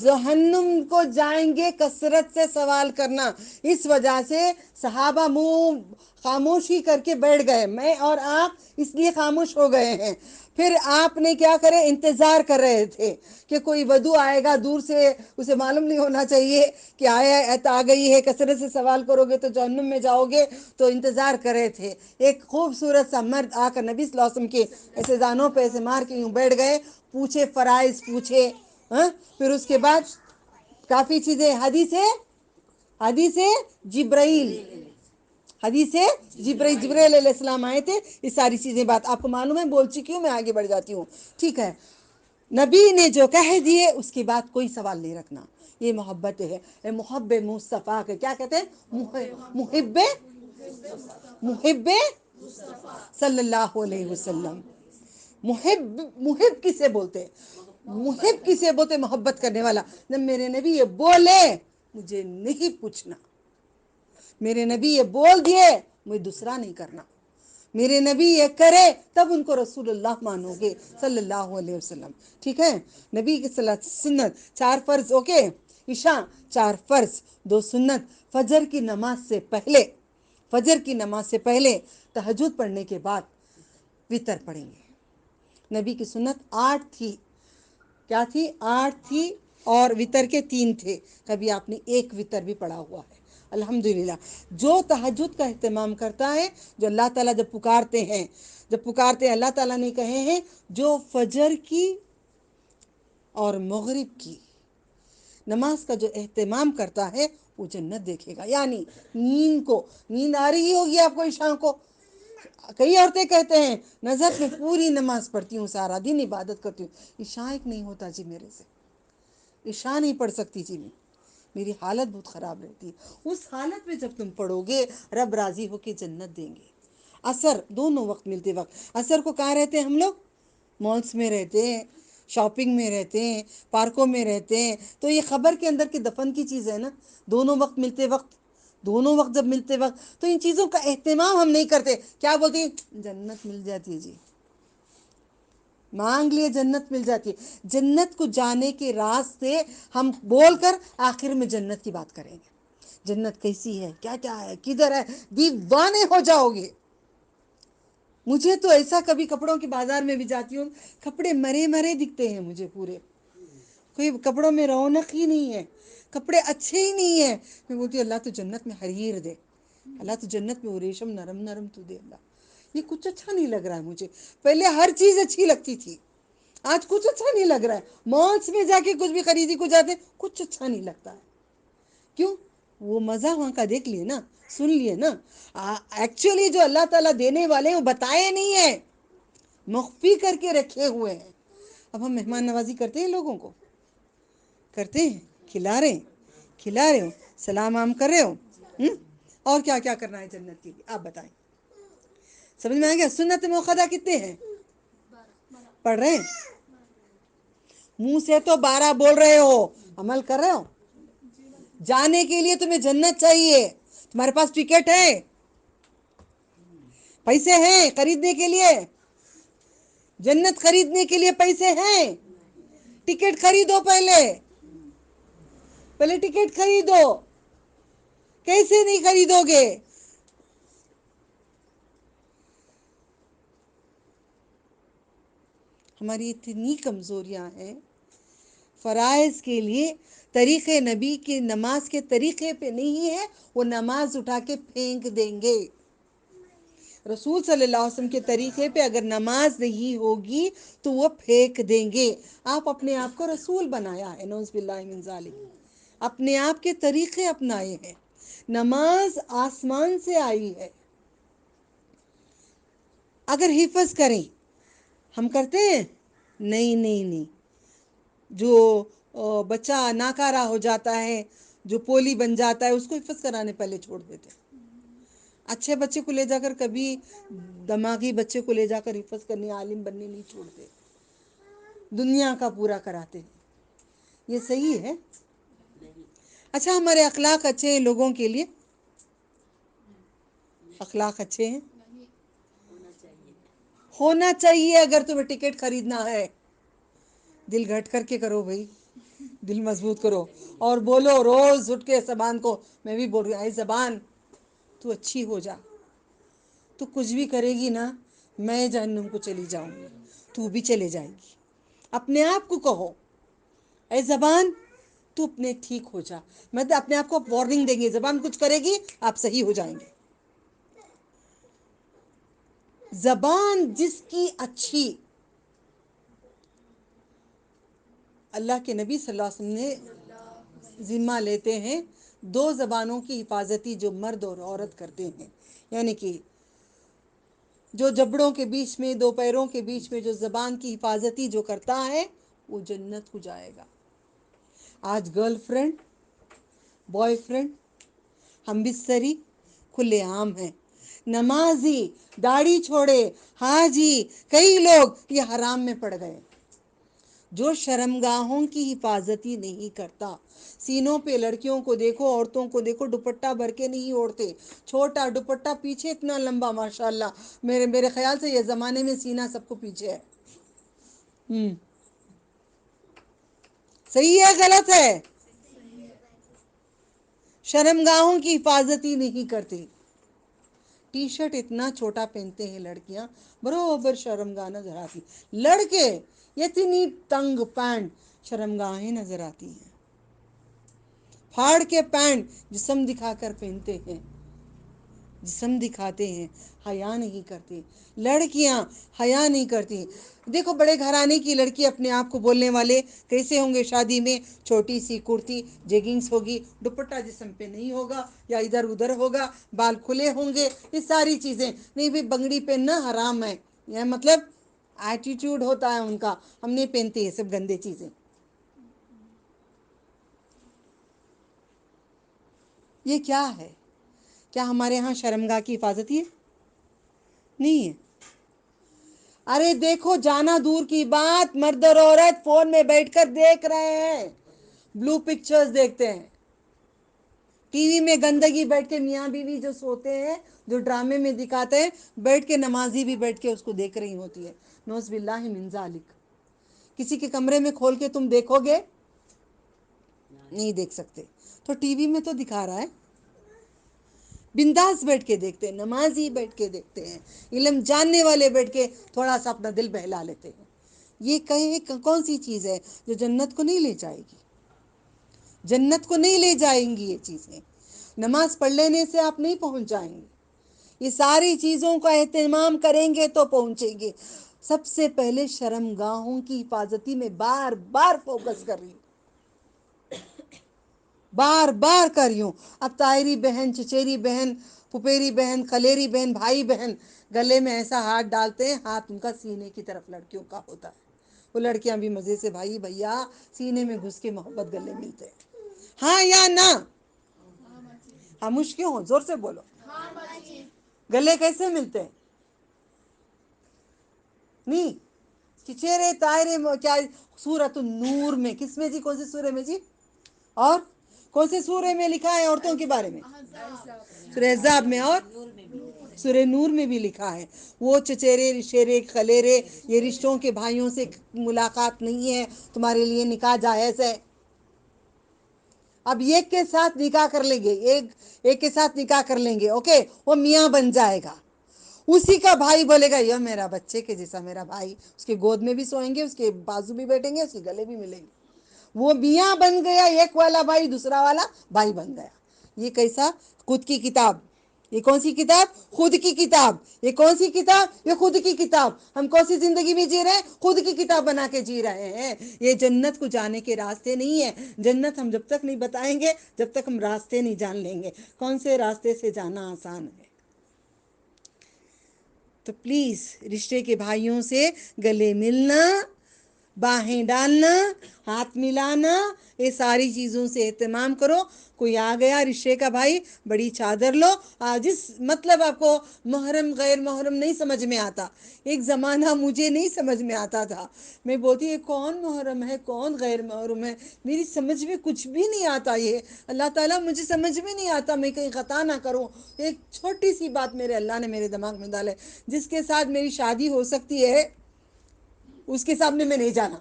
جہنم کو جائیں گے کثرت سے سوال کرنا. اس وجہ سے صحابہ منہ خاموشی کر کے بیٹھ گئے. میں اور آپ اس لیے خاموش ہو گئے ہیں. پھر آپ نے کیا کرے, انتظار کر رہے تھے کہ کوئی ودو آئے گا دور سے, اسے معلوم نہیں ہونا چاہیے کہ آ گئی ہے, کثرت سے سوال کرو گے تو جہنم میں جاؤ گے, تو انتظار کر رہے تھے. ایک خوبصورت سا مرد آ کر نبی صلی اللہ علیہ وسلم کے ایسے دانوں پہ ایسے مار کے یوں بیٹھ گئے, پوچھے فرائض پوچھے. پھر اس کے بعد کافی چیزیں, حدیث جبرائیل علیہ السلام آئے تھے, یہ ساری چیزیں بات آپ کو معلوم ہے. بول چکی ہوں, میں آگے بڑھ جاتی ہوں. ٹھیک ہے, نبی نے جو کہہ دیے اس کے بعد کوئی سوال نہیں رکھنا. یہ محبت ہے, محب مصطفیٰ کے کیا کہتے ہیں, محب صلی اللہ علیہ وسلم. محب کسے بولتے, محبت کرنے والا. جب میرے نبی یہ بولے مجھے نہیں پوچھنا, میرے نبی یہ بول دیے مجھے دوسرا نہیں کرنا, میرے نبی یہ کرے تب ان کو رسول اللہ مانو گے صلی اللہ علیہ وسلم. ٹھیک ہے, نبی کی سنت 4 فرض, اوکے, عشاء 4 فرض 2 سنت, فجر کی نماز سے پہلے تہجد پڑھنے کے بعد وتر پڑھیں گے. نبی کی سنت 8 تھی, کیا تھی, 8 تھی, اور وتر کے 3 تھے. کبھی آپ نے ایک وتر بھی پڑھا ہوا ہے, الحمدللہ. جو تہجد کا اہتمام کرتا ہے, جو اللہ تعالیٰ جب پکارتے ہیں اللہ تعالیٰ نے کہے ہیں جو فجر کی اور مغرب کی نماز کا جو اہتمام کرتا ہے وہ جنت دیکھے گا. یعنی نیند آ رہی ہوگی آپ کو عشاء کو. کئی عورتیں کہتے ہیں نظر میں پوری نماز پڑھتی ہوں, سارا دن عبادت کرتی ہوں, عشاء ایک نہیں ہوتا جی, میرے سے عشاء نہیں پڑھ سکتی جی, میری حالت بہت خراب رہتی ہے. اس حالت میں جب تم پڑھو گے رب راضی ہو کے جنت دیں گے. عصر دونوں وقت ملتے وقت, عصر کو کہاں رہتے ہیں ہم لوگ, مالز میں رہتے ہیں, شاپنگ میں رہتے ہیں, پارکوں میں رہتے ہیں. تو یہ خبر کے اندر کی دفن کی چیز ہے نا, دونوں وقت جب ملتے وقت, تو ان چیزوں کا اہتمام ہم نہیں کرتے. کیا بولتے ہیں, جنت مل جاتی ہے جی, مانگ لیے جنت مل جاتی ہے. جنت کو جانے کے راستے ہم بول کر آخر میں جنت کی بات کریں گے. جنت کیسی ہے, کیا کیا ہے, کدھر ہے, دیوانے ہو جاؤ گے. مجھے تو ایسا, کبھی کپڑوں کے بازار میں بھی جاتی ہوں, کپڑے مرے مرے دکھتے ہیں مجھے پورے, کوئی کپڑوں میں رونق ہی نہیں ہے, کپڑے اچھے ہی نہیں ہیں. میں بولتی ہوں اللہ تو جنت میں حریر دے, اللہ تو جنت میں وہ ریشم نرم نرم تو دے. اللہ یہ کچھ اچھا نہیں لگ رہا ہے مجھے. پہلے ہر چیز اچھی لگتی تھی, آج کچھ اچھا نہیں لگ رہا ہے. مالس میں جا کے کچھ بھی خریدی کو جاتے کچھ اچھا نہیں لگتا ہے. کیوں, وہ مزہ وہاں کا دیکھ لیے نا, سن لیے نا. ایکچولی جو اللہ تعالیٰ دینے والے ہیں وہ بتائے نہیں ہیں, مخفی کر کے رکھے ہوئے ہیں. اب ہم مہمان نوازی کرتے ہیں, لوگوں کو کرتے ہیں, کھلا رہے ہو, سلام عام کر رہے ہو, اور کیا کیا کرنا ہے جنت کے لیے آپ بتائیں. سمجھ میں آ گیا. سنت موقدہ کتنے ہیں, پڑھ رہے ہیں, منہ سے تو 12 بول رہے ہو, عمل کر رہے ہو. جانے کے لیے تمہیں جنت چاہیے, تمہارے پاس ٹکٹ ہے, پیسے ہیں خریدنے کے لیے, جنت خریدنے کے لیے پیسے ہیں, ٹکٹ خریدو, پہلے ٹکٹ خریدو. کیسے نہیں خریدو گے, ہماری اتنی کمزوریاں ہیں. فرائض کے لیے طریقے نبی کی نماز کے طریقے پہ نہیں ہے, وہ نماز اٹھا کے پھینک دیں گے. رسول صلی اللہ علیہ وسلم کے طریقے پہ اگر نماز نہیں ہوگی تو وہ پھینک دیں گے. آپ اپنے آپ کو رسول بنایا ہے, نعوذ باللہ من ذالک, اپنے آپ کے طریقے اپنائے ہیں. نماز آسمان سے آئی ہے, اگر حفظ کریں, ہم کرتے ہیں, نہیں. جو بچہ ناکارہ ہو جاتا ہے, جو پولی بن جاتا ہے, اس کو حفظ کرانے پہلے چھوڑ دیتے ہیں. اچھے بچے کو لے جا کر, کبھی دماغی بچے کو لے جا کر حفظ کرنے, عالم بننے نہیں چھوڑتے, دنیا کا پورا کراتے ہیں. یہ صحیح ہے. اچھا, ہمارے اخلاق اچھے ہیں لوگوں کے لیے, اخلاق اچھے ہیں, ہونا چاہیے. اگر تمہیں ٹکٹ خریدنا ہے, دل گھٹ کر کے کرو بھائی، دل مضبوط کرو اور بولو روز اٹھ کے زبان کو. میں بھی بول رہی ہوں، اے زبان تو اچھی ہو جا، تو کچھ بھی کرے گی نا میں جہنم کو چلی جاؤں گی، تو بھی چلے جائے گی. اپنے آپ کو کہو اے زبان تو اپنے ٹھیک ہو جا. مطلب اپنے آپ کو وارننگ دیں گے، زبان کچھ کرے گی آپ صحیح ہو جائیں گے. زبان جس کی اچھی، اللہ کے نبی صلی اللہ علیہ وسلم نے ذمہ لیتے ہیں 2 زبانوں کی حفاظتی جو مرد اور عورت کرتے ہیں. یعنی کہ جو جبڑوں کے بیچ میں 2 پیروں کے بیچ میں جو زبان کی حفاظتی جو کرتا ہے وہ جنت کو جائے گا. آج گرل فرینڈ، بوائے فرینڈ، ہم بستری کھلے عام ہیں. نمازی، داڑھی چھوڑے، حاجی، کئی لوگ یہ حرام میں پڑ گئے. جو شرمگاہوں کی حفاظتی نہیں کرتا. سینوں پہ لڑکیوں کو دیکھو، عورتوں کو دیکھو، دوپٹہ بھر کے نہیں اوڑھتے، چھوٹا دوپٹہ پیچھے اتنا لمبا، ماشاءاللہ. میرے خیال سے یہ زمانے میں سینہ سب کو پیچھے ہے. صحیح ہے غلط ہے؟ شرمگاہوں کی حفاظتی نہیں کرتے. ٹی شرٹ اتنا چھوٹا پہنتے ہیں لڑکیاں، برابر شرمگاہ نظر آتی. لڑکے اتنی تنگ پینٹ، شرمگاہیں نظر آتی ہیں. پھاڑ کے پینٹ جسم دکھا کر پہنتے ہیں، جسم دکھاتے ہیں، حیا نہیں کرتے. لڑکیاں حیا نہیں کرتی. دیکھو بڑے گھرانے کی لڑکی اپنے آپ کو بولنے والے کیسے ہوں گے شادی میں؟ چھوٹی سی کرتی، جیگنگز ہوگی، دوپٹہ جسم پہ نہیں ہوگا یا ادھر ادھر ہوگا، بال کھلے ہوں گے، یہ ساری چیزیں. نہیں بھی بنگڑی پہننا حرام ہے، یہ مطلب ایٹیٹیوڈ ہوتا ہے ان کا. ہم نہیں پہنتے یہ سب گندے چیزیں. یہ کیا ہے؟ کیا ہمارے ہاں شرمگاہ کی حفاظت ہے؟ نہیں ہے. ارے دیکھو جانا دور کی بات، مرد اور عورت فون میں بیٹھ کر دیکھ رہے ہیں، بلو پکچرز دیکھتے ہیں. ٹی وی میں گندگی بیٹھ کے میاں بیوی جو سوتے ہیں، جو ڈرامے میں دکھاتے ہیں، بیٹھ کے نمازی بھی بیٹھ کے اس کو دیکھ رہی ہوتی ہے. نعوذ باللہ من ذالک. کسی کے کمرے میں کھول کے تم دیکھو گے؟ نہیں دیکھ سکتے. تو ٹی وی میں تو دکھا رہا ہے. بنداس بیٹھ کے دیکھتے ہیں، نمازی بیٹھ کے دیکھتے ہیں، علم جاننے والے بیٹھ کے تھوڑا سا اپنا دل بہلا لیتے ہیں. یہ کون سی چیز ہے جو جنت کو نہیں لے جائے گی؟ جنت کو نہیں لے جائیں گی یہ چیزیں. نماز پڑھ لینے سے آپ نہیں پہنچ جائیں گے. یہ ساری چیزوں کا اہتمام کریں گے تو پہنچیں گے. سب سے پہلے شرمگاہوں کی حفاظتی میں بار بار فوکس کر رہی ہوں، بار بار کر رہی ہوں. اب تائری بہن، چچیری بہن، پھپھیری بہن، خلیری بہن، بھائی بہن گلے میں ایسا ہاتھ ڈالتے ہیں، ہاتھ ان کا سینے کی طرف لڑکیوں کا ہوتا ہے. وہ لڑکیاں بھی مزے سے بھائی بھیا سینے میں گھس کے محبت گلے ملتے ہیں. ہاں یا نہ؟ خاموش کیوں ہو؟ زور سے بولو. گلے کیسے ملتے ہیں؟ نہیں چچیرے تائرے کیا سورۃ النور میں، کس میں جی؟ کون سے سورے میں جی؟ اور کون سے سورے میں لکھا ہے عورتوں کے بارے میں؟ سورہ احزاب میں. اور سورہ نور میں بھی لکھا ہے وہ چچیرے رشیرے خلیرے یہ رشتوں کے بھائیوں سے ملاقات نہیں ہے، تمہارے لیے نکاح جائز ہے. اب ایک کے ساتھ نکاح کر لیں گے، ایک کے ساتھ نکاح کر لیں گے، اوکے، وہ میاں بن جائے گا. اسی کا بھائی بولے گا یہ میرا بچے کے جیسا میرا بھائی، اس کے گود میں بھی سوئیں گے، اس کے بازو بھی بیٹھیں گے، اس کے گلے بھی ملیں گے. وہ میاں بن گیا، ایک والا بھائی دوسرا والا بھائی بن گیا. یہ کیسا؟ خود کی کتاب. یہ کون سی کتاب؟ خود کی کتاب. یہ کون سی کتاب؟ یہ خود کی کتاب. ہم کون سی زندگی میں جی رہے ہیں؟ خود کی کتاب بنا کے جی رہے ہیں. یہ جنت کو جانے کے راستے نہیں ہے. جنت ہم جب تک نہیں بتائیں گے جب تک ہم راستے نہیں جان لیں گے کون سے راستے سے جانا آسان ہے. تو پلیز رشتے کے بھائیوں سے گلے ملنا، باہیں ڈالنا، ہاتھ ملانا، یہ ساری چیزوں سے اہتمام کرو. کوئی آ گیا رشتے کا بھائی، بڑی چادر لو. جس مطلب آپ کو محرم غیر محرم نہیں سمجھ میں آتا. ایک زمانہ مجھے نہیں سمجھ میں آتا تھا، میں بولتی ہے کون محرم ہے کون غیر محرم ہے، میری سمجھ میں کچھ بھی نہیں آتا. یہ اللہ تعالیٰ مجھے سمجھ میں نہیں آتا میں کہیں خطا نہ کروں. ایک چھوٹی سی بات میرے اللہ نے میرے دماغ میں ڈالے، جس کے ساتھ میری شادی ہو سکتی ہے اس کے سامنے میں نہیں جانا.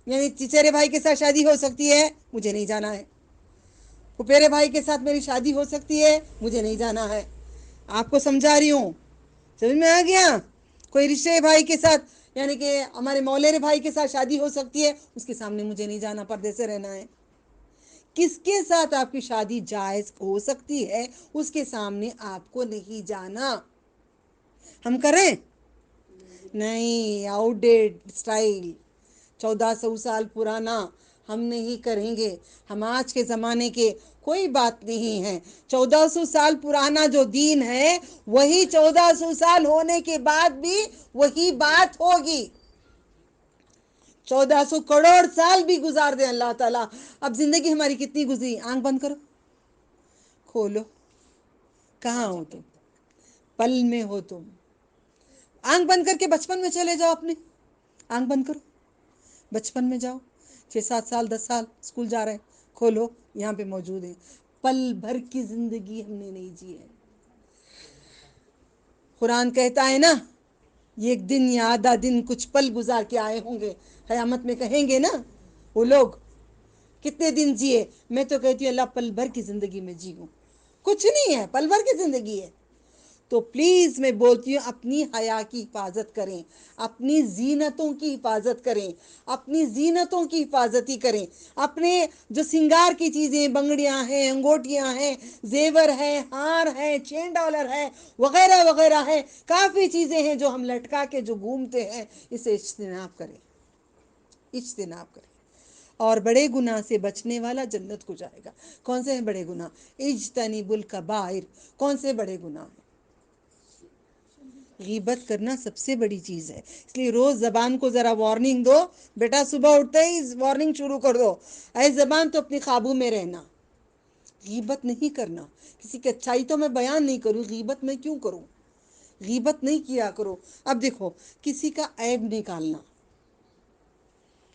یعنی چچیرے بھائی کے ساتھ شادی ہو سکتی ہے، مجھے نہیں جانا ہے. پھپھیرے بھائی کے ساتھ میری شادی ہو سکتی ہے، مجھے نہیں جانا ہے. آپ کو سمجھا رہی ہوں، سمجھ میں آ گیا؟ کوئی رشتے بھائی کے ساتھ یعنی کہ ہمارے مولیرے بھائی کے ساتھ شادی ہو سکتی ہے، اس کے سامنے مجھے نہیں جانا، پردے سے رہنا ہے. کس کے ساتھ آپ کی شادی جائز ہو سکتی ہے، اس کے سامنے آپ کو نہیں جانا. ہم کریں؟ نہیں، آؤٹ ڈیٹ اسٹائل 1400 سال پرانا ہم نہیں کریں گے. ہم آج کے زمانے کے کوئی بات نہیں ہے. 1400 سال پرانا جو دین ہے وہی 1400 سال ہونے کے بعد بھی وہی بات ہوگی. 1400 کروڑ سال بھی گزار دیں اللہ تعالیٰ. اب زندگی ہماری کتنی گزری؟ آنکھ بند کرو، کھولو، کہاں ہو تم؟ پل میں ہو تم. آنکھ بند کر کے بچپن میں چلے جاؤ اپنے. آنکھ بند کرو، بچپن میں جاؤ. 6-7 سال 10 سال اسکول جا رہے ہیں، کھولو، یہاں پہ موجود ہیں. پل بھر کی زندگی ہم نے نہیں جی ہے. قرآن کہتا ہے نا، یہ ایک دن یا آدھا دن کچھ پل گزار کے آئے ہوں گے. قیامت میں کہیں گے نا وہ لوگ کتنے دن جیے. میں تو کہتی ہوں اللہ پل بھر کی زندگی میں جی ہوں. کچھ نہیں ہے، پل بھر کی زندگی ہے. تو پلیز میں بولتی ہوں اپنی حیا کی حفاظت کریں، اپنی زینتوں کی حفاظت کریں، اپنی زینتوں کی حفاظتی کریں. اپنے جو سنگار کی چیزیں، بنگڑیاں ہیں، انگوٹیاں ہیں، زیور ہے، ہار ہے، چین ڈالر ہے، وغیرہ وغیرہ ہے، کافی چیزیں ہیں جو ہم لٹکا کے جو گھومتے ہیں. اسے اجتناب کریں، اجتناب کریں. اور بڑے گناہ سے بچنے والا جنت کو جائے گا. کون سے ہیں بڑے گناہ؟ اجتنبوا الکبائر. کون سے بڑے گناہ ہیں؟ غیبت کرنا سب سے بڑی چیز ہے. اس لیے روز زبان کو ذرا وارننگ دو. بیٹا صبح اٹھتے ہی وارننگ شروع کر دو، اے زبان تو اپنی قابو میں رہنا، غیبت نہیں کرنا. کسی کی اچھائی تو میں بیان نہیں کروں، غیبت میں کیوں کروں؟ غیبت نہیں کیا کرو. اب دیکھو، کسی کا عیب نکالنا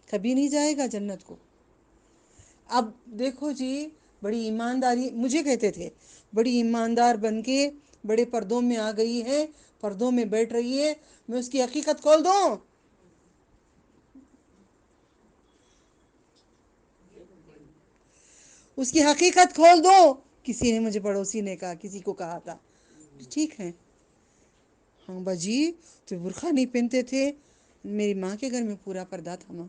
کبھی نہیں جائے گا جنت کو. اب دیکھو جی، بڑی ایمانداری، مجھے کہتے تھے بڑی ایماندار بن کے بڑے پردوں میں آ گئی ہے، پردوں میں بیٹھ رہی ہے. میں اس کی حقیقت کھول دوں؟ اس کی حقیقت کھول دو. کسی نے مجھے، پڑوسی نے کہا، کسی کو کہا تھا، ٹھیک ہے ہاں باجی تو برقع نہیں پہنتے تھے. میری ماں کے گھر میں پورا پردہ تھا ماں.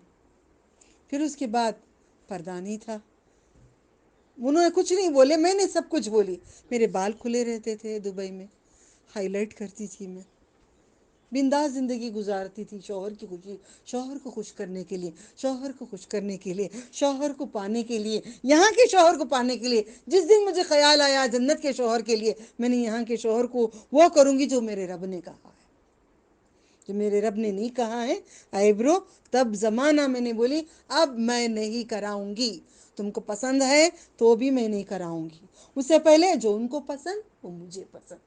پھر اس کے بعد پردہ نہیں تھا. انہوں نے کچھ نہیں بولے، میں نے سب کچھ بولی. میرے بال کھلے رہتے تھے دبئی میں، ہائی لائٹ کرتی تھی میں، بنداس زندگی گزارتی تھی. شوہر کی خوشی، شوہر کو خوش کرنے کے لیے، شوہر کو خوش کرنے کے لیے، شوہر کو پانے کے لیے، یہاں کے شوہر کو پانے کے لیے. جس دن مجھے خیال آیا جنت کے شوہر کے لیے، میں نے یہاں کے شوہر کو وہ کروں گی جو میرے رب نے کہا ہے، جو میرے رب نے نہیں کہا ہے. ایبرو تب زمانہ میں نے بولی اب میں نہیں کراؤں گی. تم کو پسند ہے تو بھی میں نہیں کراؤں گی. اس سے پہلے جو ان کو پسند وہ مجھے پسند.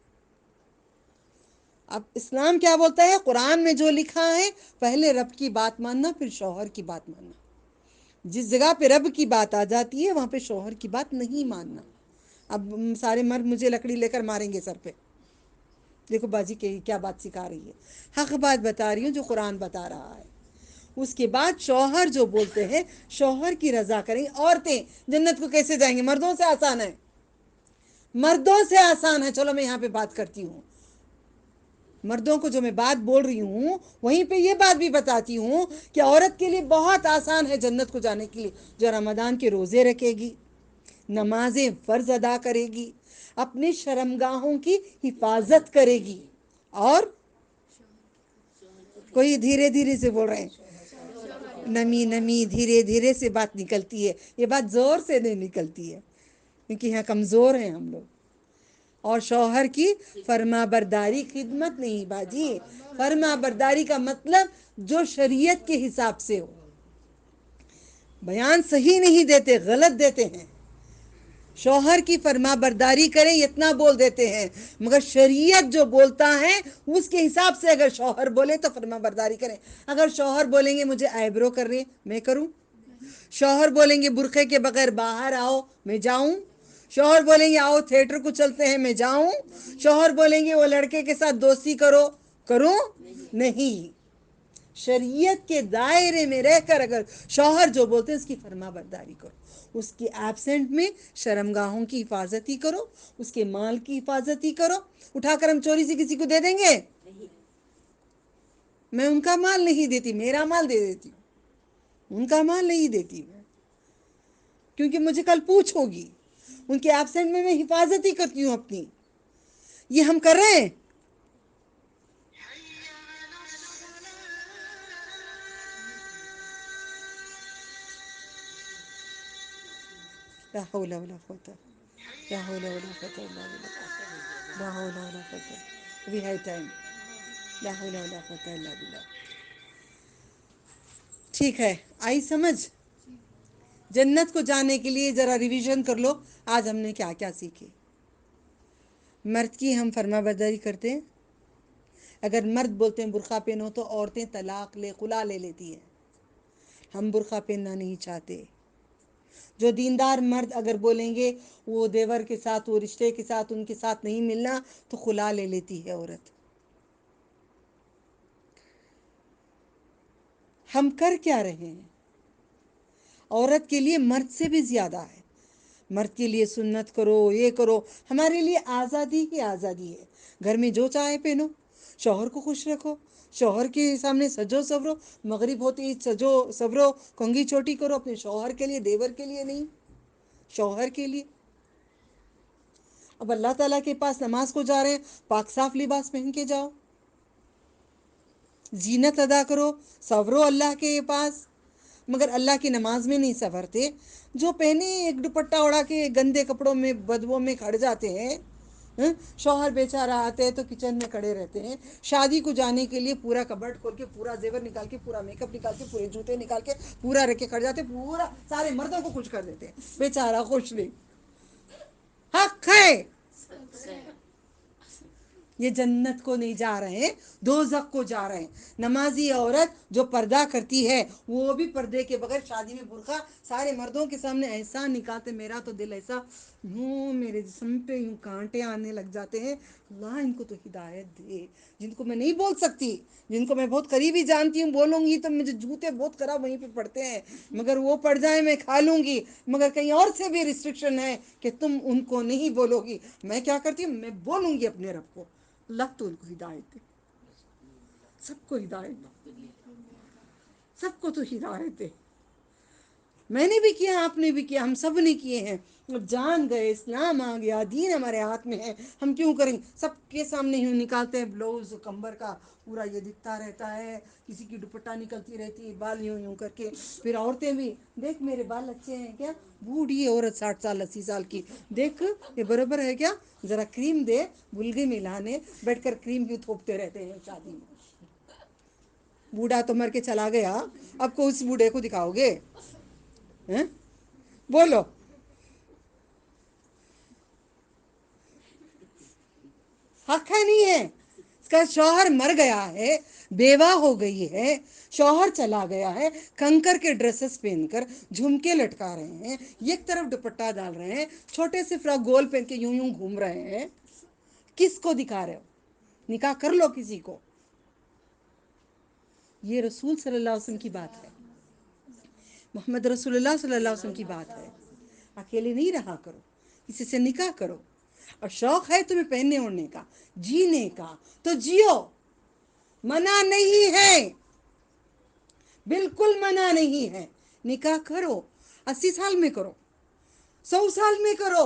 اب اسلام کیا بولتا ہے؟ قرآن میں جو لکھا ہے، پہلے رب کی بات ماننا، پھر شوہر کی بات ماننا. جس جگہ پہ رب کی بات آ جاتی ہے وہاں پہ شوہر کی بات نہیں ماننا. اب سارے مرد مجھے لکڑی لے کر ماریں گے سر پہ. دیکھو باجی کیا بات سکھا رہی ہے، حق بات بتا رہی ہوں جو قرآن بتا رہا ہے. اس کے بعد شوہر جو بولتے ہیں شوہر کی رضا کریں. عورتیں جنت کو کیسے جائیں گے؟ مردوں سے آسان ہے، مردوں سے آسان ہے. چلو میں یہاں پہ بات کرتی ہوں، مردوں کو جو میں بات بول رہی ہوں وہیں پہ یہ بات بھی بتاتی ہوں کہ عورت کے لیے بہت آسان ہے جنت کو جانے کے لیے. جو رمضان کے روزے رکھے گی، نمازیں فرض ادا کرے گی، اپنی شرمگاہوں کی حفاظت کرے گی. اور کوئی دھیرے دھیرے سے بول رہے ہیں، نمی نمی دھیرے دھیرے سے بات نکلتی ہے. یہ بات زور سے نہیں نکلتی ہے کیونکہ یہاں کمزور ہیں ہم لوگ. اور شوہر کی فرما برداری خدمت نہیں باجی. فرما برداری کا مطلب جو شریعت کے حساب سے ہو. بیان صحیح نہیں دیتے، غلط دیتے ہیں. شوہر کی فرما برداری کریں اتنا بول دیتے ہیں، مگر شریعت جو بولتا ہے اس کے حساب سے اگر شوہر بولے تو فرما برداری کریں. اگر شوہر بولیں گے مجھے آئیبرو کر رہی ہے، میں کروں؟ شوہر بولیں گے برقعے کے بغیر باہر آؤ، میں جاؤں؟ شوہر بولیں گے آؤ تھیٹر کو چلتے ہیں، میں جاؤں؟ شوہر بولیں گے وہ لڑکے کے ساتھ دوستی کرو، کروں؟ نہیں. شریعت کے دائرے میں رہ کر اگر شوہر جو بولتے ہیں اس کی فرما برداری کرو، اس کی ایبسنٹ میں شرمگاہوں کی حفاظت ہی کرو، اس کے مال کی حفاظت ہی کرو۔ اٹھا کر ہم چوری سے کسی کو دے دیں گے؟ میں ان کا مال نہیں دیتی، میرا مال دے دیتی ہوں، ان کا مال نہیں دیتی میں، کیونکہ مجھے کل پوچھ ہوگی۔ ان کے ایبسنٹ میں حفاظت ہی کرتی ہوں اپنی۔ یہ ہم کر رہے ہیں؟ لا حول ولا قوت، لا حول ولا قوت الا باللہ، لا حول ولا قوت، ابھی ہے ٹائم، لا حول ولا قوت الا باللہ۔ ٹھیک ہے، آئی سمجھ؟ جنت کو جانے کے لیے ذرا ریویژن کر لو، آج ہم نے کیا کیا سیکھے۔ مرد کی ہم فرما برداری کرتے ہیں، اگر مرد بولتے ہیں برقع پہنو تو عورتیں طلاق لے خلا لے لیتی ہیں، ہم برقع پہننا نہیں چاہتے۔ جو دیندار مرد اگر بولیں گے وہ دیور کے ساتھ، وہ رشتے کے ساتھ ان کے ساتھ نہیں ملنا تو خلا لے لیتی ہے عورت۔ ہم کر کیا رہے ہیں؟ عورت کے لیے مرد سے بھی زیادہ ہے، مرد کے لیے سنت کرو، یہ کرو، ہمارے لیے آزادی ہی آزادی ہے۔ گھر میں جو چاہے پہنو، شوہر کو خوش رکھو، شوہر کے سامنے سجو سورو، مغرب ہوتی سجو سورو، کنگھی چھوٹی کرو، اپنے شوہر کے لیے، دیور کے لیے نہیں، شوہر کے لیے۔ اب اللہ تعالیٰ کے پاس نماز کو جا رہے ہیں، پاک صاف لباس پہن کے جاؤ، زینت ادا کرو، سورو اللہ کے پاس۔ مگر اللہ کی نماز میں نہیں سنورتے، جو پہنے ایک دوپٹہ اڑا کے گندے کپڑوں میں بدبو میں کھڑ جاتے ہیں۔ شوہر بیچارہ آتے ہیں تو کچن میں کھڑے رہتے ہیں، شادی کو جانے کے لیے پورا کبرٹ کھول کے، پورا زیور نکال کے، پورا میک اپ نکال کے، پورے جوتے نکال کے، پورا رکھ کے کھڑ جاتے، پورا سارے مردوں کو خوش کر دیتے ہیں، بیچارہ خوش نہیں۔ حق ہے، یہ جنت کو نہیں جا رہے ہیں، دوزخ کو جا رہے ہیں۔ نمازی عورت جو پردہ کرتی ہے وہ بھی پردے کے بغیر شادی میں برقع سارے مردوں کے سامنے ایسا نکالتے، میرا تو دل ایسا یوں میرے جسم پہ یوں کانٹے آنے لگ جاتے ہیں۔ اللہ ان کو تو ہدایت دے، جن کو میں نہیں بول سکتی، جن کو میں بہت قریبی جانتی ہوں، بولوں گی تو مجھے جوتے بہت خراب وہیں پہ پڑتے ہیں، مگر وہ پڑ جائیں میں کھا لوں گی، مگر کہیں اور سے بھی ریسٹرکشن ہے کہ تم ان کو نہیں بولو گی۔ میں کیا کرتی ہوں، میں بولوں گی اپنے رب کو۔ اللہ تو ان کو ہدایت دے، سب کو ہدایت دے، سب کو تو ہدایت دے۔ میں نے بھی کیا، آپ نے بھی کیا، ہم سب نے کیے ہیں۔ اب جان گئے، اسلام آ گیا، دین ہمارے ہاتھ میں ہے، ہم کیوں کریں گے؟ سب کے سامنے یوں نکالتے ہیں بلاؤز کمبر کا، پورا یہ دکھتا رہتا ہے، کسی کی دوپٹہ نکلتی رہتی ہے، بال یوں یوں کر کے۔ پھر عورتیں بھی، دیکھ میرے بال اچھے ہیں کیا؟ بوڑھی عورت 60 سال 80 سال کی، دیکھ یہ برابر ہے کیا؟ ذرا کریم دے، بلگے ملانے بیٹھ کر کریم کیوں تھوپتے رہتے ہیں شادی میں؟ بوڑھا تو مر کے چلا گیا، اب کو اس بوڑھے کو دکھاؤ گے؟ بولو۔ حق ہے نہیں ہے؟ اس کا شوہر مر گیا ہے، بیوہ ہو گئی ہے، شوہر چلا گیا ہے، کنکر کے ڈریسز پہن کر جھمکے لٹکا رہے ہیں، ایک طرف دوپٹہ ڈال رہے ہیں، چھوٹے سے فراک گول پہن کے یوں یوں گھوم رہے ہیں، کس کو دکھا رہے ہو؟ نکاح کر لو کسی کو۔ یہ رسول صلی اللہ علیہ وسلم کی بات ہے، محمد رسول اللہ صلی اللہ علیہ وسلم کی بات ہے۔ اکیلے نہیں رہا کرو، کسی سے نکاح کرو، اور شوق ہے تمہیں پہننے اوڑھنے کا، جینے کا، تو جیو، منع نہیں ہے، بالکل منع نہیں ہے۔ نکاح کرو، 80 سال میں کرو، 100 سال میں کرو،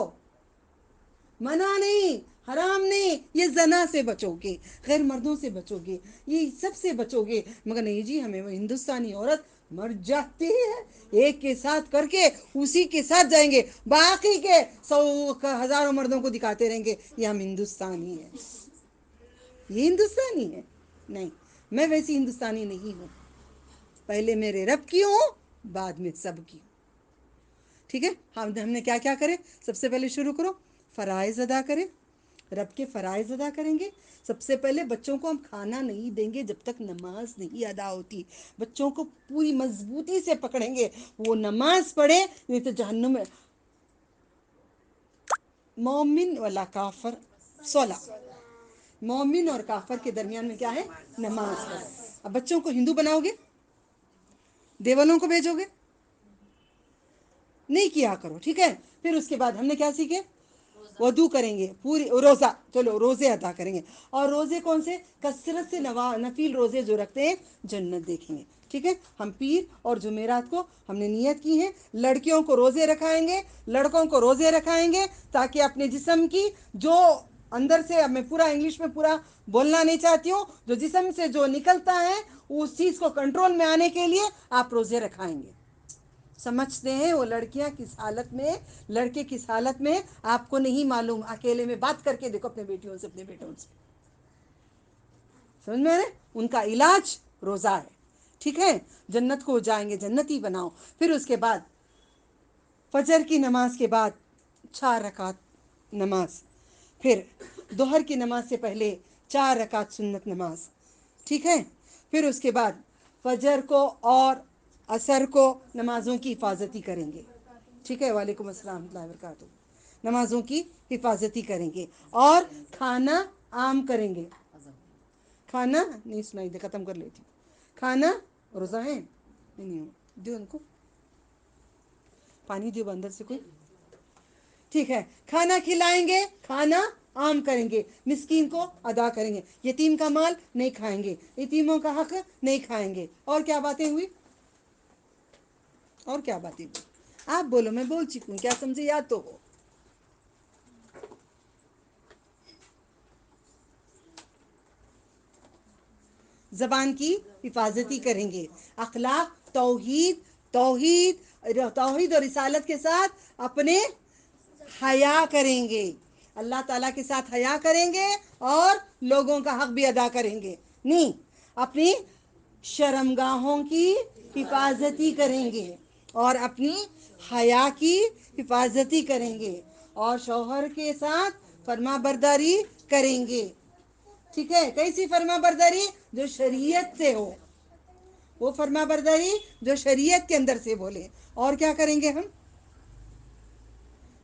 منع نہیں، حرام نہیں۔ یہ زنا سے بچو گے، غیر مردوں سے بچو گے، یہ سب سے بچو گے، مگر نہیں جی ہمیں وہ ہندوستانی عورت مر جاتی ہے، ایک کے ساتھ کر کے اسی کے ساتھ جائیں گے، باقی کے 100 ہزاروں مردوں کو دکھاتے رہیں گے یہ ہم ہندوستانی ہیں۔ یہ ہندوستانی ہے؟ نہیں، میں ویسی ہندوستانی نہیں ہوں، پہلے میرے رب کی ہوں، بعد میں سب کی ہوں۔ ٹھیک ہے، ہم نے کیا کیا کرے؟ سب سے پہلے شروع کرو، فرائض ادا کریں، رب کے فرائض ادا کریں گے۔ سب سے پہلے بچوں کو ہم کھانا نہیں دیں گے جب تک نماز نہیں ادا ہوتی، بچوں کو پوری مضبوطی سے پکڑیں گے، وہ نماز پڑھے نہیں تو جہنم میں۔ مومن والا کافر، صلاح، مومن اور کافر کے درمیان میں کیا ہے؟ نماز ہے۔ اب بچوں کو ہندو بناؤ گے؟ دیولوں کو بھیجو گے؟ نہیں کیا کرو، ٹھیک ہے؟ پھر اس کے بعد ہم نے کیا سیکھے؟ وضو کریں گے، پوری روزہ، چلو روزے ادا کریں گے، اور روزے کون سے؟ کثرت سے نفل روزے جو رکھتے ہیں جنت دیکھیں گے، ٹھیک ہے؟ ہم پیر اور جمعرات کو ہم نے نیت کی ہے، لڑکیوں کو روزے رکھائیں گے، لڑکوں کو روزے رکھائیں گے، تاکہ اپنے جسم کی جو اندر سے، میں پورا انگلش میں پورا بولنا نہیں چاہتی ہوں، جو جسم سے جو نکلتا ہے اس چیز کو کنٹرول میں آنے کے لیے آپ روزے رکھائیں گے۔ سمجھتے ہیں وہ لڑکیاں کس حالت میں، لڑکے کس حالت میں، آپ کو نہیں معلوم، اکیلے میں بات کر کے دیکھو اپنے بیٹیوں سے، اپنے بیٹوں سے، سمجھ میں آئے؟ ان کا علاج روزہ ہے، ٹھیک ہے؟ جنت کو جائیں گے، جنتی بناؤ۔ پھر اس کے بعد فجر کی نماز کے بعد 4 رکعت نماز، پھر ظہر کی نماز سے پہلے 4 رکعت سنت نماز، ٹھیک ہے؟ پھر اس کے بعد فجر کو اور عصر کو نمازوں کی حفاظتی کریں گے، ٹھیک ہے؟ وعلیکم السلام ورحمۃ اللہ وبرکاتہ۔ نمازوں کی حفاظتی کریں گے اور کھانا عام کریں گے، کھانا نہیں سنائی دے، ختم کر لیتی ہوں۔ کھانا روزہ ہے نہیں، دو ان کو پانی، دیو اندر سے کوئی، ٹھیک ہے؟ کھانا کھلائیں گے، کھانا عام کریں گے، مسکین کو ادا کریں گے، یتیم کا مال نہیں کھائیں گے، یتیموں کا حق نہیں کھائیں گے۔ اور کیا باتیں ہوئی؟ اور کیا باتیں ہوئی؟ آپ بولو، میں بول چکی ہوں، کیا سمجھے؟ یاد تو ہو۔ زبان کی حفاظتی کریں گے، اخلاق، توحید اور رسالت کے ساتھ اپنے حیا کریں گے، اللہ تعالیٰ کے ساتھ حیا کریں گے، اور لوگوں کا حق بھی ادا کریں گے، نہیں اپنی شرمگاہوں کی حفاظتی کریں گے، اور اپنی حیا کی حفاظتی کریں گے، اور شوہر کے ساتھ فرما برداری کریں گے، ٹھیک ہے؟ کیسی فرما برداری؟ جو شریعت سے ہو، وہ فرما برداری جو شریعت کے اندر سے بولے۔ اور کیا کریں گے ہم؟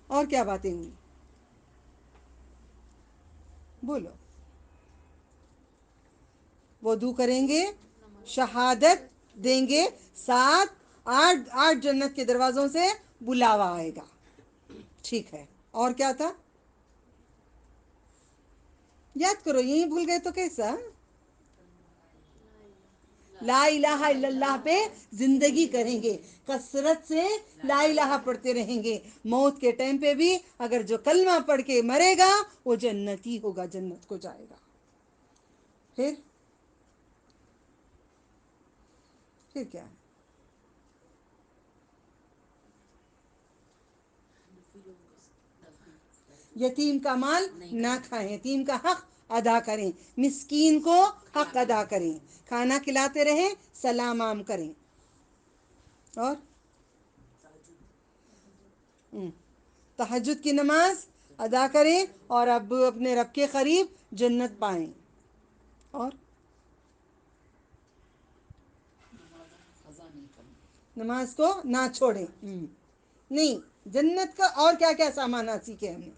اور کیا باتیں ہوئی؟ بولو۔ وضو کریں گے، شہادت دیں گے، 8 جنت کے دروازوں سے بلاوا آئے گا، ٹھیک ہے؟ اور کیا تھا؟ یاد کرو، یہی بھول گئے تو کیسا؟ لا الہ الا اللہ پہ زندگی کریں گے، کثرت سے لا الہ پڑھتے رہیں گے، موت کے ٹائم پہ بھی اگر جو کلمہ پڑھ کے مرے گا وہ جنتی ہوگا، جنت کو جائے گا۔ پھر کیا ہے؟ یتیم کا مال نہ کھائیں، یتیم کا حق ادا کریں، مسکین کو حق ادا کریں، کھانا کھلاتے رہیں، سلام عام کریں، اور تہجد کی نماز ادا کریں، اور اب اپنے رب کے قریب جنت پائیں، اور نماز کو نہ چھوڑیں، نہیں جنت کا اور کیا کیا سامانات سیکھے ہم نے؟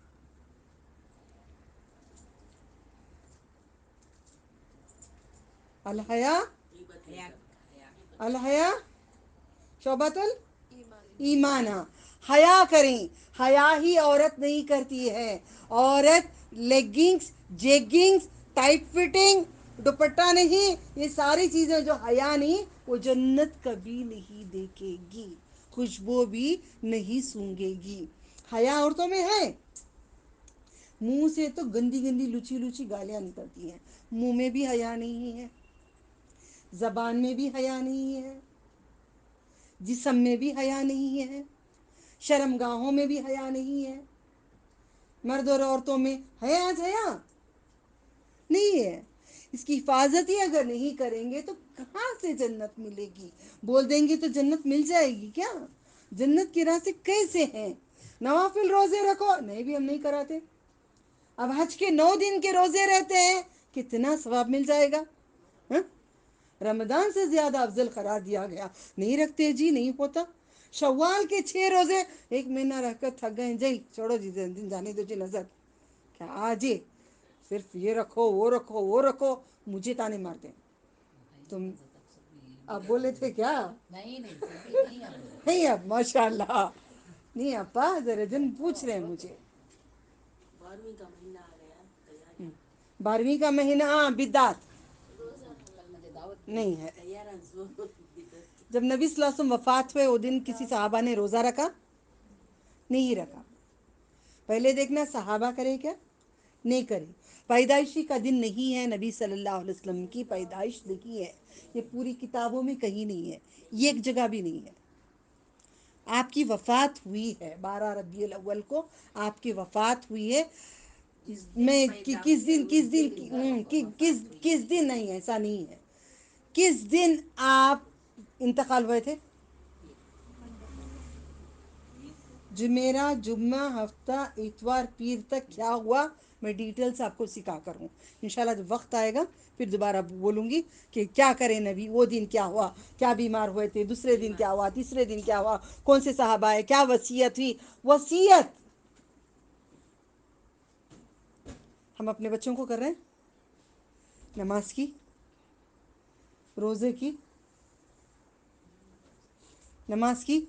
الحیا، الحیا شعبۃ الایمان، حیا کریں، حیا ہی عورت نہیں کرتی ہے، عورت لیگنگز، جیگنگز، ٹائٹ فٹنگ، دوپٹہ نہیں، یہ ساری چیزیں جو حیا نہیں، وہ جنت کبھی نہیں دیکھے گی، خوشبو بھی نہیں سونگے گی۔ حیا عورتوں میں ہے، منہ سے تو گندی گندی لچی لچی گالیاں نکلتی ہیں، منہ میں بھی حیا نہیں ہے، زبان میں بھی حیا نہیں ہے، جسم میں بھی حیا نہیں ہے، شرمگاہوں میں بھی حیا نہیں ہے، مرد اور عورتوں میں ہے آج حیا؟ نہیں ہے۔ اس کی حفاظت ہی اگر نہیں کریں گے تو کہاں سے جنت ملے گی؟ بول دیں گے تو جنت مل جائے گی کیا؟ جنت کے راستے کیسے ہیں؟ نوافل روزے رکھو، نہیں بھی ہم نہیں کراتے، اب حج کے 9 دن کے روزے رہتے ہیں، کتنا ثواب مل جائے گا؟ رمضان سے زیادہ افضل قرار دیا گیا، نہیں رکھتے جی، نہیں ہوتا۔ شوال کے 6 روزے، 1 مہینہ رہ کر تھک گئے جی، چھوڑو جی، دن جانے دو جی، نظر کیا جی، صرف یہ رکھو وہ رکھو وہ رکھو، مجھے تانے مارتے ہیں، تم آپ بولے تھے کیا؟ نہیں اب ماشاء اللہ نہیں ابا ذرا دن پوچھ رہے ہیں مجھے 12ویں کا مہینہ ہاں بدعت نہیں ہے. جب نبی صلی اللہ علیہ وسلم وفات ہوئے وہ دن کسی صحابہ نے روزہ رکھا؟ نہیں رکھا. پہلے دیکھنا صحابہ کرے کیا نہیں کرے. پیدائشی کا دن نہیں ہے نبی صلی اللہ علیہ وسلم کی پیدائش نہیں ہے. یہ پوری کتابوں میں کہیں نہیں ہے, یہ ایک جگہ بھی نہیں ہے. آپ کی وفات ہوئی ہے 12 ربیع الاول کو آپ کی وفات ہوئی ہے. میں کس دن نہیں ایسا نہیں ہے. کس دن آپ انتقال ہوئے تھے؟ جمعہ جمعہ ہفتہ اتوار پیر تک کیا ہوا میں ڈیٹیل سے آپ کو سکھا کر ہوں. انشاءاللہ جب وقت آئے گا پھر دوبارہ بولوں گی کہ کیا کریں نبی, وہ دن کیا ہوا, کیا بیمار ہوئے تھے, دوسرے دن کیا ہوا, تیسرے دن کیا ہوا, کون سے صحابہ ہے, کیا وصیت ہوئی. وصیت ہم اپنے بچوں کو کر رہے ہیں, نماز کی, روزے کی, نماز کی,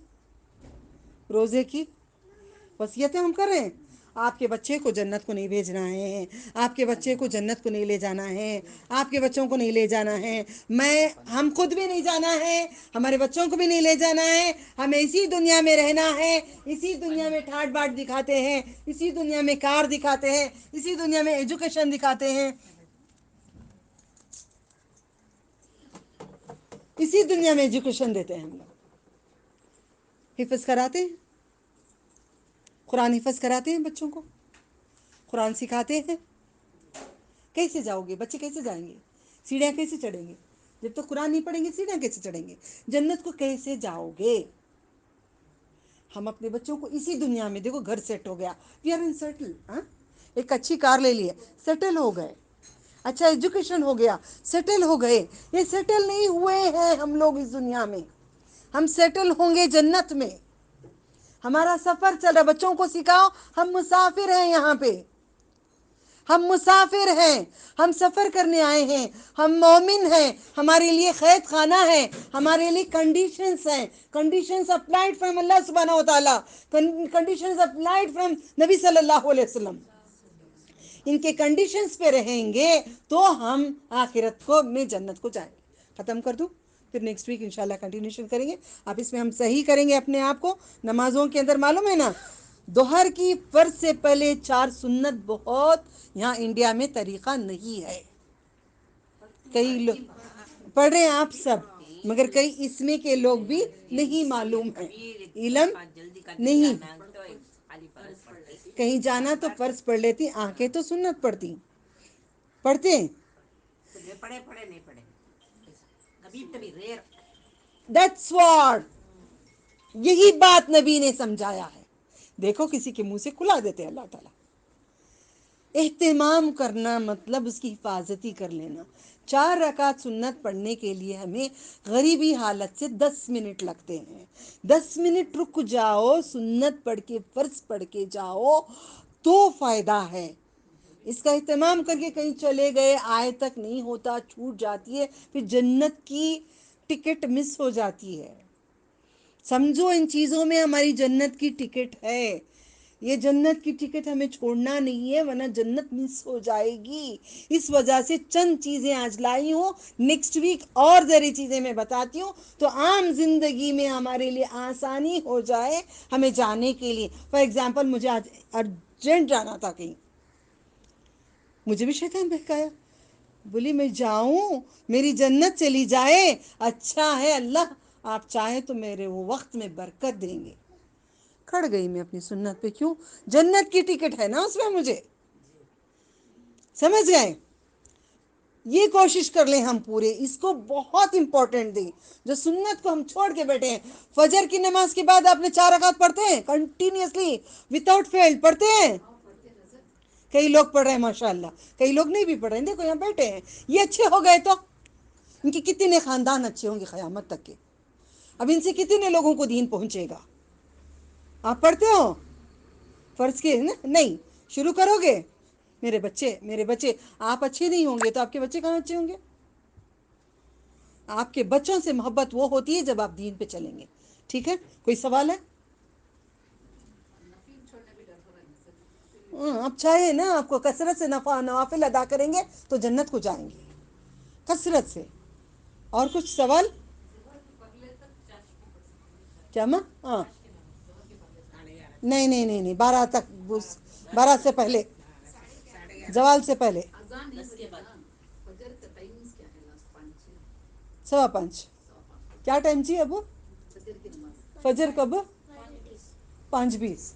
روزے کی وصیتیں ہم کر رہے ہیں. آپ کے بچے کو جنت کو نہیں بھیجنا ہے, آپ کے بچے کو جنت کو نہیں لے جانا ہے, آپ کے بچوں کو نہیں لے جانا ہے. ہم خود بھی نہیں جانا ہے, ہمارے بچوں کو بھی نہیں لے جانا ہے. ہمیں اسی دنیا میں رہنا ہے, اسی دنیا میں ٹھاٹ باٹ دکھاتے ہیں, اسی دنیا میں کار دکھاتے ہیں, اسی دنیا میں ایجوکیشن دکھاتے ہیں, اسی دنیا میں ایجوکیشن دیتے ہیں. ہم لوگ حفظ کراتے ہیں, قرآن حفظ کراتے ہیں بچوں کو, قرآن سکھاتے ہیں. کیسے جاؤ گے بچے, کیسے جائیں گے, سیڑھیاں کیسے چڑھیں گے جب تک قرآن نہیں پڑھیں گے؟ سیڑھیاں کیسے چڑھیں گے؟ جنت کو کیسے جاؤ گے؟ ہم اپنے بچوں کو اسی دنیا میں دیکھو گھر سیٹ ہو گیا, وی آر ان سیٹل, ایک اچھی کار لے لی, سیٹل ہو گئے, اچھا ایجوکیشن ہو گیا, سیٹل ہو گئے. یہ سیٹل نہیں ہوئے ہیں ہم لوگ اس دنیا میں, ہم سیٹل ہوں گے جنت میں. ہمارا سفر چل رہا, بچوں کو سکھاؤ ہم مسافر ہیں یہاں پہ, ہم مسافر ہیں, ہم سفر کرنے آئے ہیں, ہم مومن ہیں, ہمارے لیے قید خانہ ہے, ہمارے لیے کنڈیشنز ہیں, کنڈیشنز اپلائڈ فرام اللہ سبحانہ و تعالیٰ, کنڈیشنز اپلائڈ فرام نبی صلی اللہ علیہ وسلم. ان کے کنڈیشنز پہ رہیں گے تو ہم آخرت کو میں جنت کو جائیں گے. ختم کر دوں, پھر نیکسٹ ویک انشاءاللہ کنٹینیوشن کریں گے. اب اس میں ہم صحیح کریں گے اپنے آپ کو. نمازوں کے اندر معلوم ہے نا, دوہر کی فرض سے پہلے 4 سنت بہت یہاں انڈیا میں طریقہ نہیں ہے. کئی لوگ پڑھ رہے ہیں آپ سب, مگر کئی اس میں کے لوگ بھی نہیں معلوم ہے, علم نہیں. کہیں جانا تو فرض پڑھ لیتی, آنکھیں تو سنت پڑھتی, پڑھتے ہیں. پڑھے نہیں پڑھے کبھی کبھی ریئر, دیٹس واٹ, یہی بات نبی نے سمجھایا ہے. دیکھو کسی کے منہ سے کھلا دیتے اللہ تعالیٰ. اہتمام کرنا مطلب اس کی حفاظتی کر لینا. 4 رکعت سنت پڑھنے کے لیے ہمیں غریبی حالت سے 10 منٹ لگتے ہیں. 10 منٹ رک جاؤ, سنت پڑھ کے فرض پڑھ کے جاؤ تو فائدہ ہے. اس کا اہتمام کر کے کہیں چلے گئے, آئے تک نہیں ہوتا, چھوٹ جاتی ہے, پھر جنت کی ٹکٹ مس ہو جاتی ہے. سمجھو ان چیزوں میں ہماری جنت کی ٹکٹ ہے. یہ جنت کی ٹکٹ ہمیں چھوڑنا نہیں ہے ورنہ جنت مس ہو جائے گی. اس وجہ سے چند چیزیں آج لائی ہوں, نیکسٹ ویک اور ذری چیزیں میں بتاتی ہوں تو عام زندگی میں ہمارے لیے آسانی ہو جائے ہمیں جانے کے لیے. فار ایگزامپل مجھے آج ارجنٹ جانا تھا کہیں, مجھے بھی شیطان بہکایا, بولی میں جاؤں میری جنت چلی جائے, اچھا ہے اللہ آپ چاہیں تو میرے وہ وقت میں برکت دیں گے. کھڑ گئی میں اپنی سنت پہ, کیوں؟ جنت کی ٹکٹ ہے نا اس میں مجھے, سمجھ گئے؟ یہ کوشش کر لیں ہم پورے, اس کو بہت امپورٹنٹ دیں. جو سنت کو ہم چھوڑ کے بیٹھے ہیں, فجر کی نماز کے بعد آپ نے 4 رکعت پڑھتے ہیں کنٹینیوسلی وداؤٹ فیل پڑھتے ہیں؟ کئی لوگ پڑھ رہے ہیں ماشاءاللہ, کئی لوگ نہیں بھی پڑھ رہے ہیں. دیکھو یہاں بیٹھے ہیں, یہ اچھے ہو گئے تو ان کے کتنے خاندان اچھے ہوں گے قیامت تک کے. اب ان سے کتنے لوگوں کو دین پہنچے گا. آپ پڑھتے ہو فرض کے نہیں شروع کرو گے؟ میرے بچے آپ اچھے نہیں ہوں گے تو آپ کے بچے کہاں اچھے ہوں گے؟ آپ کے بچوں سے محبت وہ ہوتی ہے جب آپ دین پہ چلیں گے. ٹھیک ہے, کوئی سوال ہے؟ آپ چاہے نا آپ کو کثرت سے نوافل ادا کریں گے تو جنت کو جائیں گے کثرت سے. اور کچھ سوال؟ کیا ماں؟ ہاں نہیں نہیں نہیں نہیں 12 تک 12 سے پہلے زوال سے پہلے 5:15. کیا ٹائم چاہیے ابو؟ فجر کب؟ 5:20.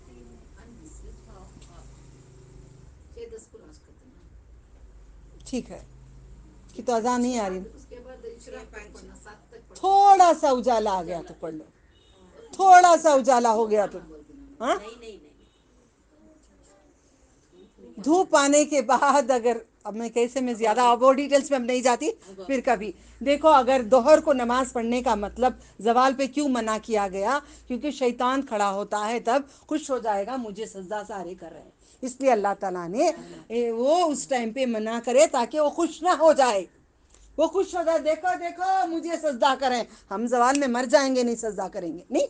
ٹھیک ہے کہ تو اذان نہیں آ رہی. تھوڑا سا اجالا آ گیا تو پڑھ لو, تھوڑا سا اجالا ہو گیا تو. ہاں دھوپ آنے کے بعد اگر اب میں کیسے میں زیادہ اب اور ڈیٹیلز میں اب نہیں جاتی. پھر کبھی دیکھو اگر دوہر کو نماز پڑھنے کا مطلب زوال پہ کیوں منع کیا گیا, کیونکہ شیطان کھڑا ہوتا ہے تب خوش ہو جائے گا مجھے سجدہ سارے کر رہے ہیں, اس لیے اللہ تعالیٰ نے وہ اس ٹائم پہ منع کرے تاکہ وہ خوش نہ ہو جائے. وہ خوش ہو جائے دیکھو دیکھو مجھے سجدہ کریں. ہم زوال میں مر جائیں گے نہیں سجدہ کریں گے. نہیں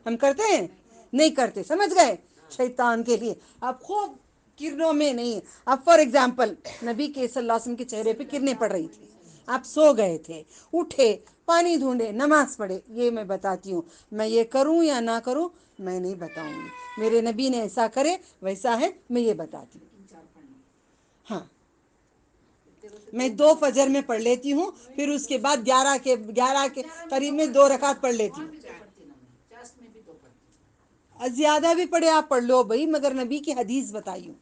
ہم کرتے ہیں نہیں کرتے, سمجھ گئے؟ شیطان کے لیے آپ خوب کرنوں میں نہیں. اب فار ایگزامپل نبی کے صلی اللہ علیہ وسلم کے چہرے پہ کرنیں پڑ رہی تھی, آپ سو گئے تھے, اٹھے, پانی ڈھونڈے, نماز پڑھے, یہ میں بتاتی ہوں. میں یہ کروں یا نہ کروں میں نہیں بتاؤں گی, میرے نبی نے ایسا کرے ویسا ہے میں یہ بتاتی ہوں. ہاں میں 2 فجر میں پڑھ لیتی ہوں, پھر اس کے بعد 11 کے قریب میں 2 رکعت پڑھ لیتی ہوں. زیادہ بھی پڑھے آپ پڑھ لو بھائی, مگر نبی کی حدیث بتائی ہوں.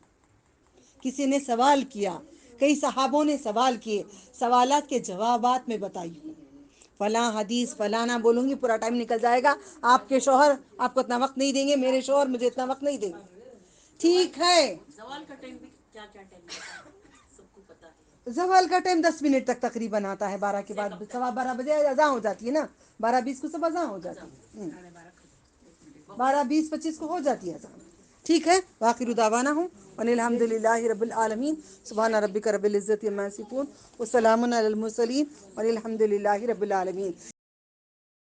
کسی نے سوال کیا, کئی صحابوں نے سوال کیے, سوالات کے جوابات میں بتائی ہوں. فلاں حدیث فلاں نہ بولوں گی پورا ٹائم نکل جائے گا. آپ کے شوہر آپ کو اتنا وقت نہیں دیں گے, میرے شوہر مجھے اتنا وقت نہیں دیں گے. ٹھیک ہے, زوال کا ٹائم بھی کیا ٹائم سب کو پتہ ہے. زوال کا ٹائم 10 منٹ تک تقریباً آتا ہے, 12 کے بعد 12:15 بجے اذان ہو جاتی ہے نا, 12:20 کو سب اذان ہو جاتی ہے, 12:20-25 کو ہو جاتی ہے اذان. ٹھیک ہے, وآخر دعوانا ہوں ان الحمد للہ رب العالمین. سبحان ربک رب العزت عما یصفون وسلام علی المرسلین والحمد للہ رب العالمین.